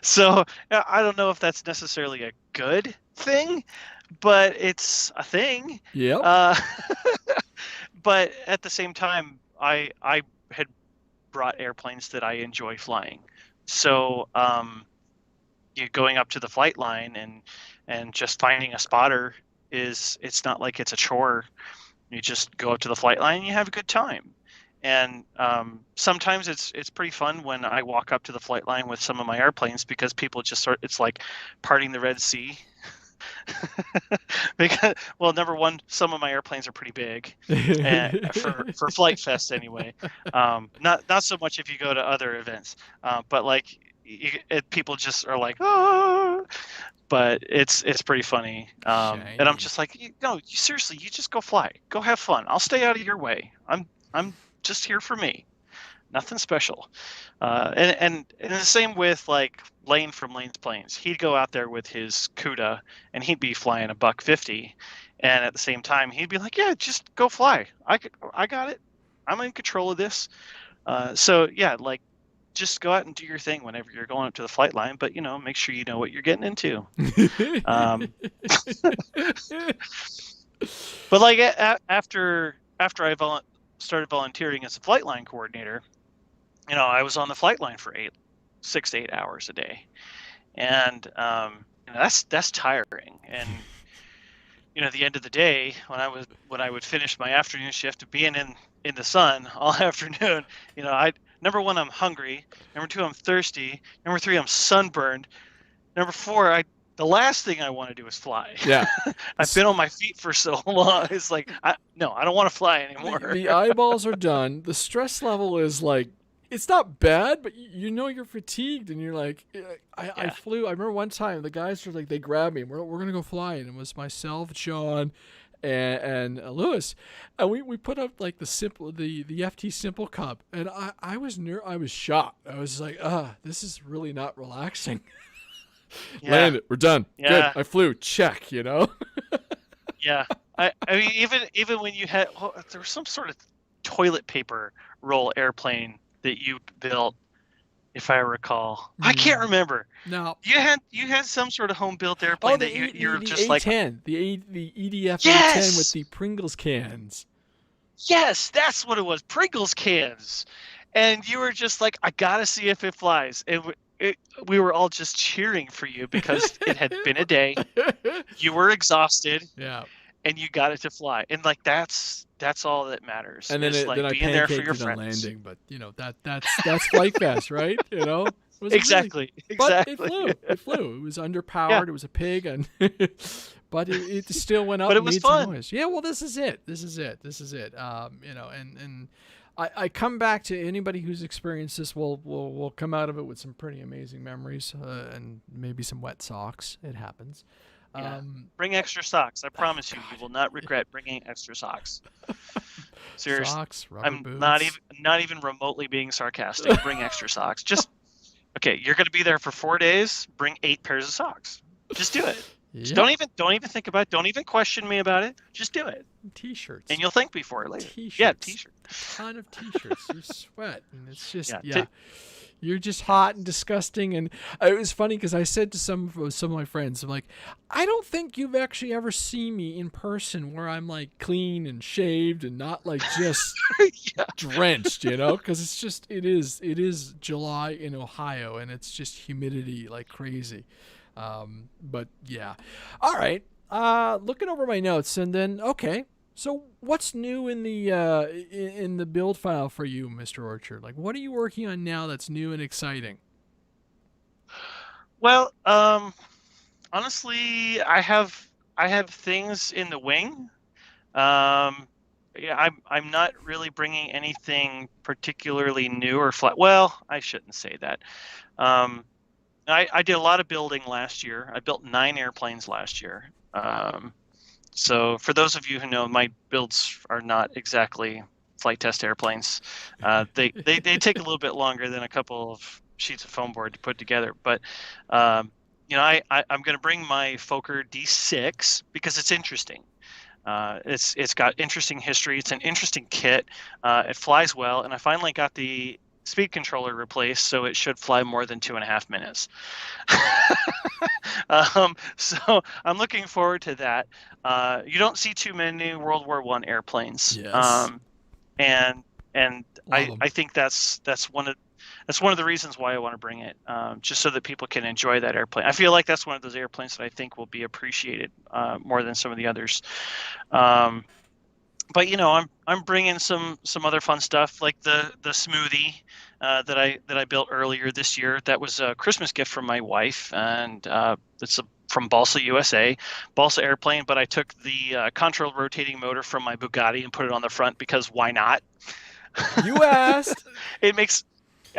So I don't know if that's necessarily a good thing, but it's a thing. Yeah. But at the same time, I had brought airplanes that I enjoy flying. So going up to the flight line and just finding a spotter it's not like it's a chore. You just go up to the flight line and you have a good time. And sometimes it's pretty fun when I walk up to the flight line with some of my airplanes, because people just it's like parting the Red Sea. Because, well, number one, some of my airplanes are pretty big, and for FliteFest anyway. Not so much if you go to other events, but like people just are like, oh, but it's pretty funny. And I'm just like, no, seriously, you just go fly, go have fun. I'll stay out of your way. I'm just here for me. Nothing special. And the same with like Lane from Lane's Planes. He'd go out there with his CUDA and he'd be flying a $150, and at the same time he'd be like, yeah, just go fly. I got it. I'm in control of this. So yeah, like, just go out and do your thing whenever you're going up to the flight line, but make sure you know what you're getting into. But like after I started volunteering as a flight line coordinator, I was on the flight line for 6 to 8 hours a day, and that's tiring. And at the end of the day, when I would finish my afternoon shift of being in the sun all afternoon, number one, I'm hungry. Number two, I'm thirsty. Number three, I'm sunburned. Number four, the last thing I want to do is fly. Yeah. I've been on my feet for so long. It's like, I don't want to fly anymore. The eyeballs are done. The stress level is like, it's not bad, but you're fatigued, and you're like, I flew. I remember one time the guys were like, they grabbed me. We're going to go fly. And it was myself, Sean, and Lewis. And we put up like the FT Simple Cup. And I was shocked. I was like, this is really not relaxing. Yeah. Landed. We're done. Yeah. Good. I flew. Check. Yeah. I mean, even when you had, there was some sort of toilet paper roll airplane that you built, if I recall. I can't remember. No. You had some sort of home built airplane that you're just A10, like the EDF yes! A10 with the Pringles cans. Yes, that's what it was. Pringles cans. And you were just like, I got to see if it flies. We were all just cheering for you because it had been a day. You were exhausted. Yeah. and you got it to fly. And like that's all that matters, And is then like I being there for pancaked your it on friends. landing, but that's FliteFest, right? It was really, Exactly. but it Exactly. flew. It flew. It was Yeah. underpowered. It was a pig, and but it still went up But it and was made some fun. noise. Yeah, well, this is it. This is it. This is it. And I come back to anybody who's experienced this will come out of it with some pretty amazing memories, and maybe some wet socks. It happens. Yeah. Bring extra socks. I promise you, you will not Yeah. regret bringing extra socks. Seriously. Socks, rubber I'm boots. not even remotely being sarcastic. Bring extra socks. Just okay, you're going to be there for 4 days. Bring 8 pairs of socks. Just do it. Just Yep. don't even think about it. Don't even question me about it. Just do it. T-shirts. And you'll thank me for it later. T-shirts. Yeah, t-shirt. A ton of T-shirts. You sweat, and it's just Yeah. you're just hot and disgusting. And it was funny because I said to some of my friends, I'm like, I don't think you've actually ever seen me in person where I'm like clean and shaved and not like just Yeah. drenched, because it is July in Ohio and it's just humidity like crazy. But yeah, all right. Looking over my notes, and then okay. So what's new in the build file for you, Mr. Orchard? Like, what are you working on now that's new and exciting? Well, honestly, I have things in the wing. Yeah, I'm not really bringing anything particularly new or flat. Well, I shouldn't say that. I did a lot of building last year. I built 9 airplanes last year. So for those of you who know, my builds are not exactly flight test airplanes. They take a little bit longer than a couple of sheets of foam board to put together. But I'm going to bring my Fokker D6 because it's interesting. It's got interesting history. It's an interesting kit. It flies well, and I finally got the speed controller replaced, so it should fly more than 2.5 minutes. So I'm looking forward to that. You don't see too many World War I airplanes. Yes. And Love 'em. I think that's one of the reasons why I want to bring it, just so that people can enjoy that airplane. I feel like that's one of those airplanes that I think will be appreciated more than some of the others. But I'm bringing some other fun stuff like the smoothie that I built earlier this year. That was a Christmas gift from my wife, and it's from Balsa USA, Balsa airplane. But I took the contrail rotating motor from my Bugatti and put it on the front because why not? You asked. It makes,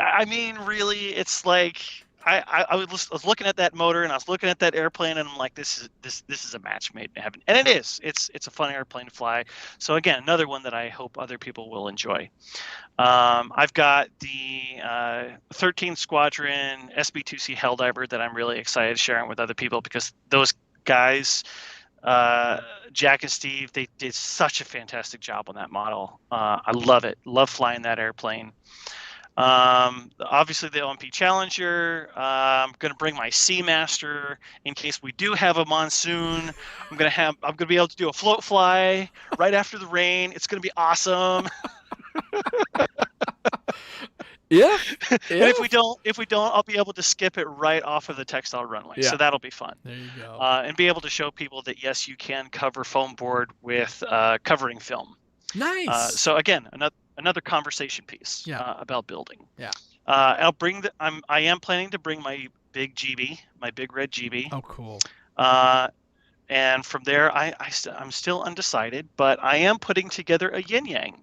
I mean, really, it's like I was looking at that motor and I was looking at that airplane and I'm like, this is a match made in heaven, and it is. It's a fun airplane to fly. So again, another one that I hope other people will enjoy. I've got the 13th Squadron SB2C Helldiver that I'm really excited to share with other people because those guys, Jack and Steve, they did such a fantastic job on that model. I love it. Love flying that airplane. Obviously the OMP Challenger. I'm going to bring my Seamaster in case we do have a monsoon. I'm going to be able to do a float fly right after the rain. It's going to be awesome. Yeah. And if we don't, I'll be able to skip it right off of the textile runway. Yeah. So that'll be fun. There you go. And be able to show people that yes, you can cover foam board with covering film. Nice. So again, another conversation piece about building. Yeah. I am planning to bring my big GB, my big red GB. Oh, cool. And from there, I'm still undecided, but I am putting together a yin yang.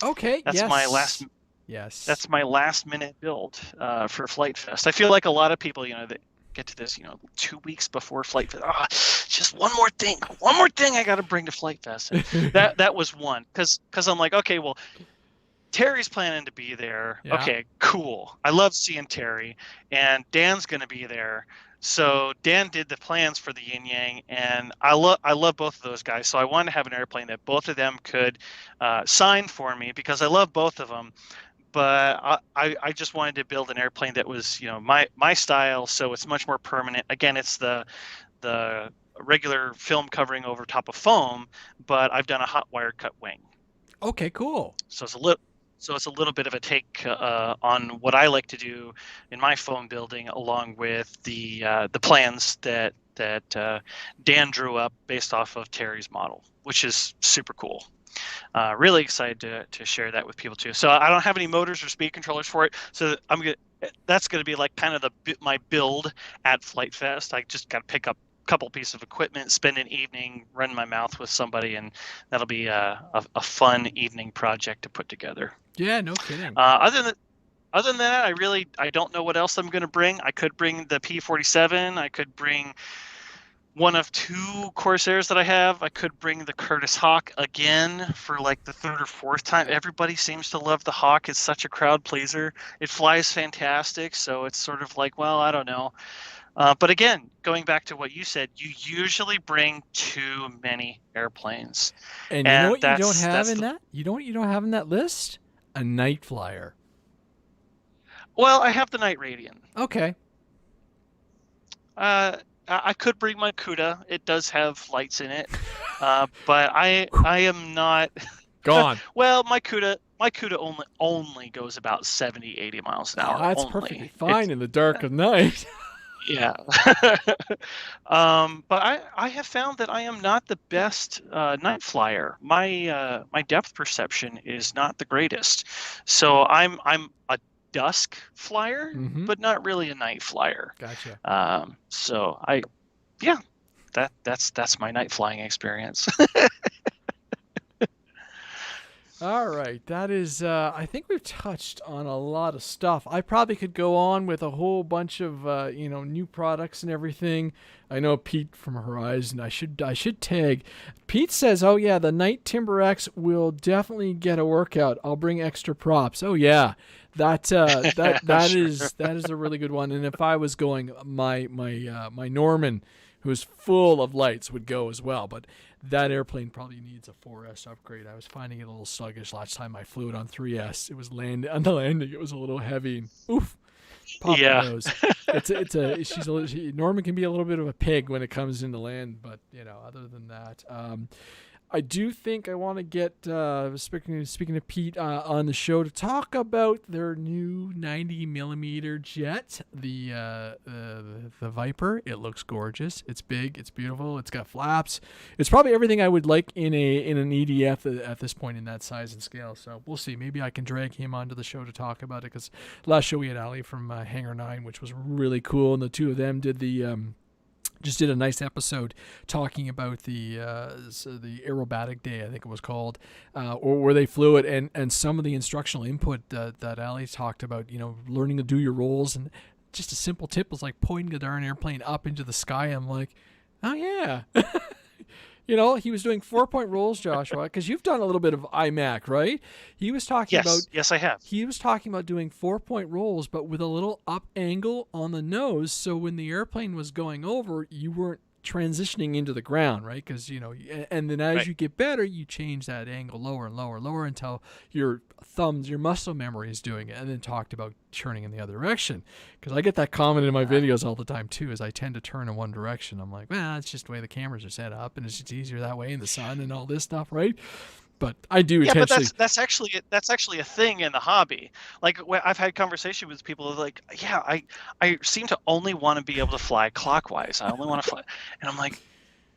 Okay. That's yes. my last. Yes. That's my last minute build for FliteFest. I feel like a lot of people, that get to this, 2 weeks before FliteFest. Just one more thing I got to bring to FliteFest. And that was one because I'm like, okay, well, Terry's planning to be there. Yeah. Okay, cool. I love seeing Terry, and Dan's going to be there. So Dan did the plans for the yin yang, and I love both of those guys. So I wanted to have an airplane that both of them could sign for me because I love both of them. But I just wanted to build an airplane that was my style, so it's much more permanent. Again, it's the regular film covering over top of foam, but I've done a hot wire cut wing. Okay, cool. So it's So it's a little bit of a take on what I like to do in my foam building, along with the plans that Dan drew up based off of Terry's model, which is super cool. Really excited to share that with people too. So I don't have any motors or speed controllers for it, so that's gonna be like kind of my build at FliteFest. I just got to pick up a couple pieces of equipment, spend an evening, run my mouth with somebody, and that'll be a fun evening project to put together. Yeah, no kidding. Other than that, I don't know what else I'm gonna bring. I could bring the P47. I could bring one of two Corsairs that I have. I could bring the Curtis Hawk again for like the third or fourth time. Everybody seems to love the Hawk. It's such a crowd pleaser. It flies fantastic, so it's sort of like, well, I don't know. But again, going back to what you said, you usually bring too many airplanes. And you know what you don't have in that? You know what you don't have in that list? A night flyer. Well, I have the Night Radiant. Okay. I could bring my CUDA. It does have lights in it, but I am not gone. Well, my CUDA only goes about 70, 80 miles an hour. Oh, that's perfectly fine in the dark of night. Yeah. But I have found that I am not the best night flyer. My depth perception is not the greatest, so I'm a dusk flyer, but not really a night flyer. Gotcha. So that's my night flying experience. All right, that is. I think we've touched on a lot of stuff. I probably could go on with a whole bunch of new products and everything. I know Pete from Horizon. I should tag. Pete says, "Oh yeah, the Night Timber X will definitely get a workout. I'll bring extra props." Oh yeah, that sure. is a really good one. And if I was going, my Norman, who's full of lights, would go as well. But that airplane probably needs a 4S upgrade. I was finding it a little sluggish last time I flew it on 3S. It was on the landing. It was a little heavy. And oof, pop the nose. Norman can be a little bit of a pig when it comes into land, but other than that, I do think I want to get speaking to Pete on the show to talk about their new 90mm jet, the Viper. It looks gorgeous. It's big. It's beautiful. It's got flaps. It's probably everything I would like in an EDF at this point in that size and scale. So we'll see. Maybe I can drag him onto the show to talk about it, because last show we had Ali from Hangar 9, which was really cool, and the two of them did just did a nice episode talking about the aerobatic day, I think it was called, or where they flew it, and some of the instructional input that Ali talked about, learning to do your rolls, and just a simple tip was like pointing the darn airplane up into the sky. I'm like, oh yeah. He was doing 4-point rolls, Joshua, because you've done a little bit of IMAC, right? He was talking about... Yes, I have. He was talking about doing 4-point rolls, but with a little up angle on the nose, so when the airplane was going over, you weren't transitioning into the ground, right? Because, and then as you get better, you change that angle lower and lower and lower until your muscle memory is doing it, and then talked about turning in the other direction. Because I get that comment in my videos all the time too, is I tend to turn in one direction. I'm like, well, it's just the way the cameras are set up, and it's just easier that way in the sun and all this stuff, right? But I do intentionally. But that's actually a thing in the hobby. Like, I've had conversation with people like, yeah, I seem to only want to be able to fly clockwise. I only want to fly, and I'm like,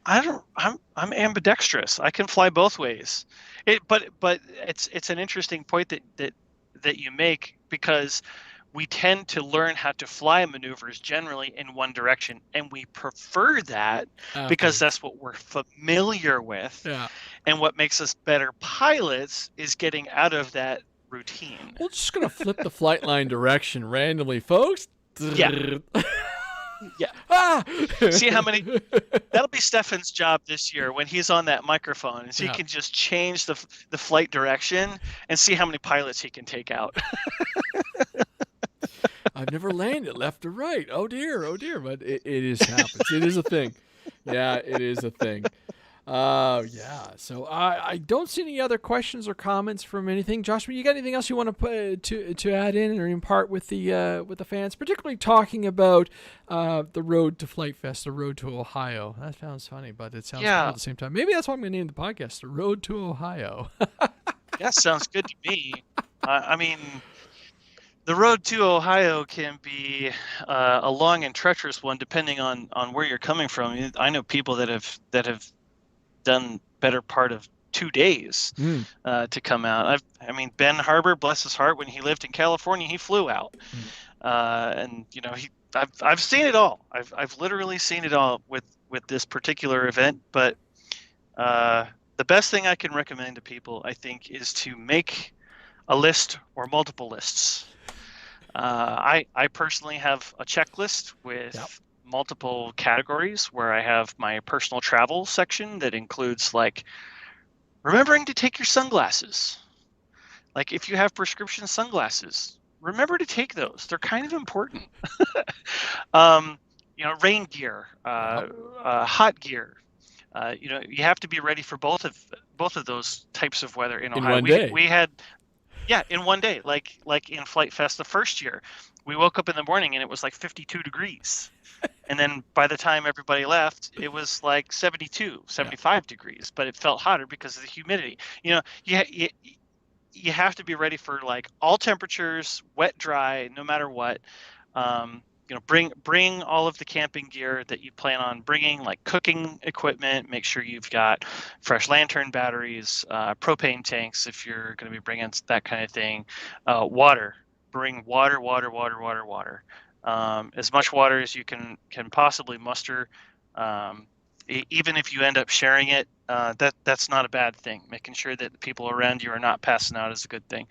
I'm ambidextrous. I can fly both ways. But it's an interesting point that you make, because we tend to learn how to fly maneuvers generally in one direction, and we prefer that because that's what we're familiar with. Yeah. And what makes us better pilots is getting out of that routine. We're just going to flip the flight line direction randomly, folks. Yeah. Yeah. See how many. That'll be Stefan's job this year when he's on that microphone, is he can just change the flight direction and see how many pilots he can take out. I've never landed left or right. Oh dear. But it is happens. It is a thing. Yeah, it is a thing. Yeah. So I don't see any other questions or comments from anything. Joshua, you got anything else you want to put to add in or impart with the fans, particularly talking about the road to FliteFest, the road to Ohio? That sounds funny, but it sounds cool at the same time. Maybe that's what I'm going to name the podcast, the Road to Ohio. That sounds good to me. I mean, the road to Ohio can be a long and treacherous one, depending on where you're coming from. I know people that have done better part of 2 days Mm. to come out. I mean, Ben Harbor, bless his heart, when he lived in California, he flew out, Mm. and I've seen it all. I've literally seen it all with this particular event. But the best thing I can recommend to people, I think, is to make a list or multiple lists. I personally have a checklist Yep. with multiple categories where I have my personal travel section that includes like remembering to take your sunglasses. Like if you have prescription sunglasses, remember to take those. They're kind of important. um, rain gear, Yep. hot gear. You have to be ready for both of those types of weather in In Ohio. one We day. we had Yeah, in one day, like in FliteFest the first year, we woke up in the morning and it was like 52 degrees. And then by the time everybody left, it was like 72, Yeah. 75 degrees, but it felt hotter because of the humidity. You have to be ready for like all temperatures, wet, dry, no matter what. Bring all of the camping gear that you plan on bringing, like cooking equipment. Make sure you've got fresh lantern batteries, propane tanks if you're going to be bringing that kind of thing. Water. Bring water, water, water, water, water. As much water as you can possibly muster. Even if you end up sharing it, that's not a bad thing. Making sure that the people around you are not passing out is a good thing.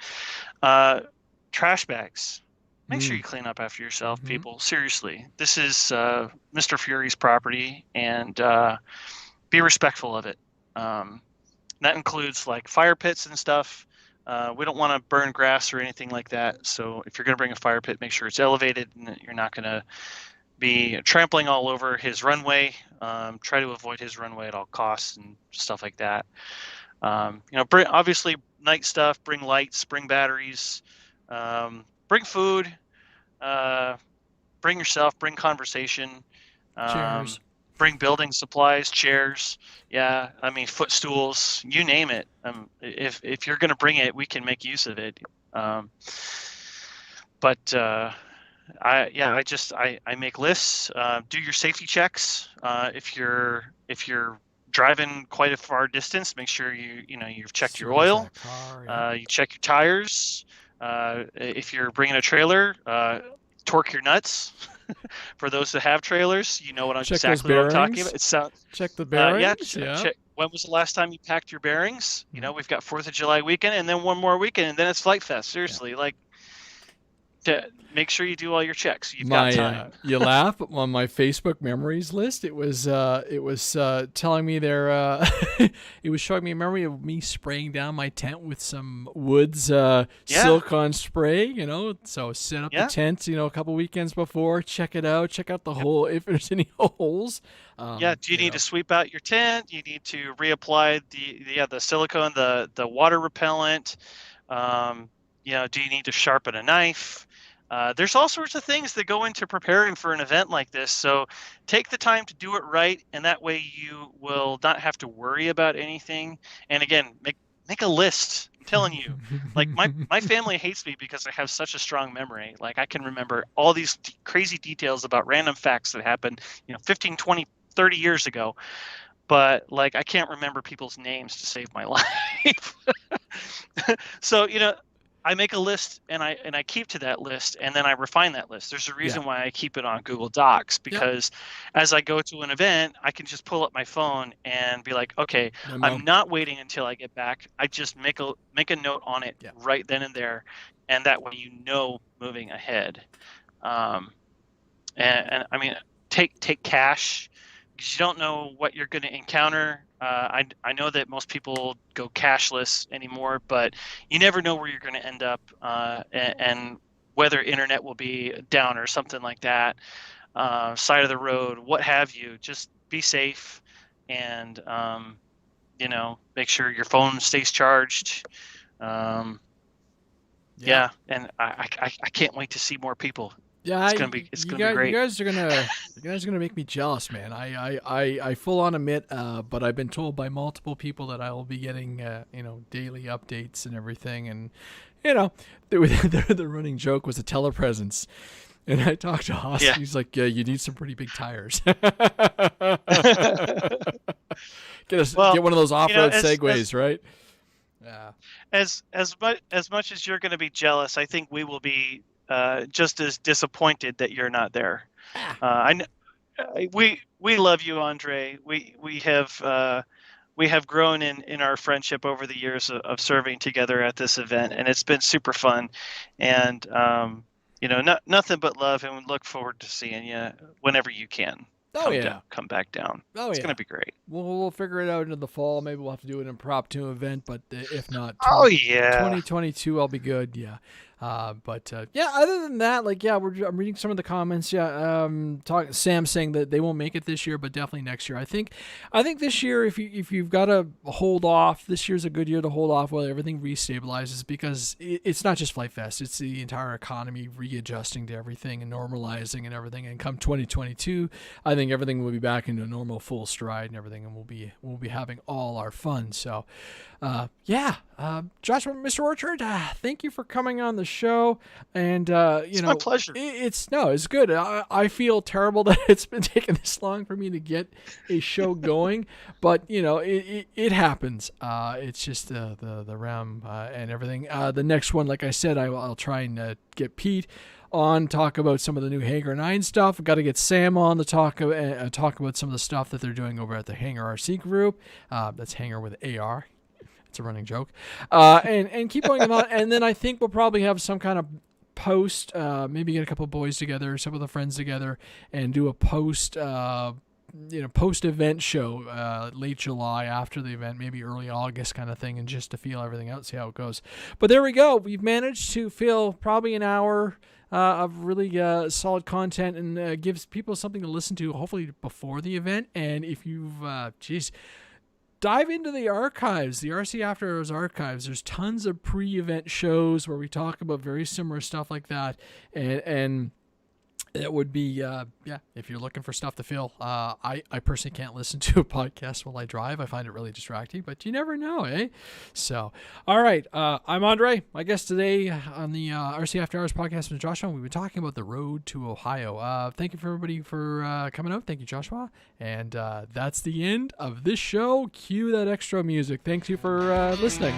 Trash bags. Make sure Mm. you clean up after yourself, Mm-hmm. people. Seriously, this is Mr. Fury's property, and be respectful of it. That includes like fire pits and stuff. We don't want to burn grass or anything like that. So if you're going to bring a fire pit, make sure it's elevated and that you're not going to be trampling all over his runway. Try to avoid his runway at all costs and stuff like that. Bring obviously night stuff. Bring lights. Bring batteries. Bring food. Uh, bring yourself. Bring conversation. Chairs. Um, bring building supplies, chairs. Yeah, I mean footstools. You name it. If you're gonna bring it, we can make use of it. But I make lists. Do your safety checks. If you're driving quite a far distance, make sure you've checked your Service oil. that car. Yeah. You check your tires. If you're bringing a trailer, torque your nuts. For those that have trailers, you know Check those exactly what I'm talking about. bearings. It's Check the yeah. bearings. Yeah. Check. When was the last time you packed your bearings? Mm. We've got 4th of July weekend, and then one more weekend, and then it's FliteFest. Yeah. Seriously, like, to make sure you do all your checks. You've got My time. you laugh, but on my Facebook memories list, it was telling me there it was showing me a memory of me spraying down my tent with some Woods Yeah. silicone spray, so set up the Yeah. tent, a couple weekends before, check it out, check out the hole if there's any holes. Yeah. Do you need to sweep out your tent? You need to reapply the silicone, the water repellent. Do you need to sharpen a knife? There's all sorts of things that go into preparing for an event like this. So take the time to do it right, and that way you will not have to worry about anything. And again, make a list. I'm telling you, like my family hates me because I have such a strong memory. Like I can remember all these crazy details about random facts that happened, 15, 20, 30 years ago. But like I can't remember people's names to save my life. So I make a list and I keep to that list, and then I refine that list. There's a reason why I keep it on Google Docs, because as I go to an event, I can just pull up my phone and be like, okay, I'm not waiting until I get back. I just make a note on it right then and there, and that way moving ahead. And I mean, take cash, because you don't know what you're going to encounter. I know that most people go cashless anymore, but you never know where you're going to end up, and whether internet will be down or something like that, side of the road, what have you. Just be safe, and make sure your phone stays charged. And I can't wait to see more people. Yeah, it's gonna be great. You guys are gonna make me jealous, man. I full on admit, but I've been told by multiple people that I will be getting daily updates and everything, and the running joke was a telepresence. And I talked to Haas. Yeah. He's like, "Yeah, you need some pretty big tires. Get one of those off-road Segways, right?" Yeah. As much as you're going to be jealous, I think we will be just as disappointed that you're not there. We love you, Andre. We have grown in our friendship over the years of serving together at this event, and it's been super fun. And nothing but love, and we look forward to seeing you whenever you can. Come back down. It's going to be great. We'll figure it out into the fall. Maybe we'll have to do an impromptu event, but if not, 2022, I'll be good. Yeah. Other than that, I'm reading some of the comments. Sam saying that they won't make it this year, but definitely next year. I think this year, if you've got to hold off, this year's a good year to hold off while everything restabilizes, because it's not just FliteFest, it's the entire economy readjusting to everything and normalizing and everything. And come 2022, I think everything will be back into normal full stride and everything, and we'll be having all our fun. So, Joshua, Mr. Orchard, thank you for coming on the show. And it's my pleasure. It's good. I feel terrible that it's been taking this long for me to get a show going, but it happens. It's just the realm and everything. The next one, like I said, I'll try and get Pete on, talk about some of the new Hanger 9 stuff. I've got to get Sam on to talk about some of the stuff that they're doing over at the HangerRC group. That's Hanger with AR. It's a running joke. And keep going on. And then I think we'll probably have some kind of post, maybe get a couple of boys together, some of the friends together, and do a post-event show late July after the event, maybe early August kind of thing, and just to feel everything out, see how it goes. But there we go. We've managed to fill probably an hour of really solid content, and gives people something to listen to, hopefully before the event. And if you've, dive into the archives, the RC Afterhours archives. There's tons of pre-event shows where we talk about very similar stuff like that, and it would be, if you're looking for stuff to fill. I personally can't listen to a podcast while I drive. I find it really distracting, but you never know, eh? So, all right. I'm Andre. My guest today on the RC After Hours podcast with Joshua. We've been talking about the road to Ohio. Thank you for everybody for coming out. Thank you, Joshua. And that's the end of this show. Cue that extra music. Thank you for listening.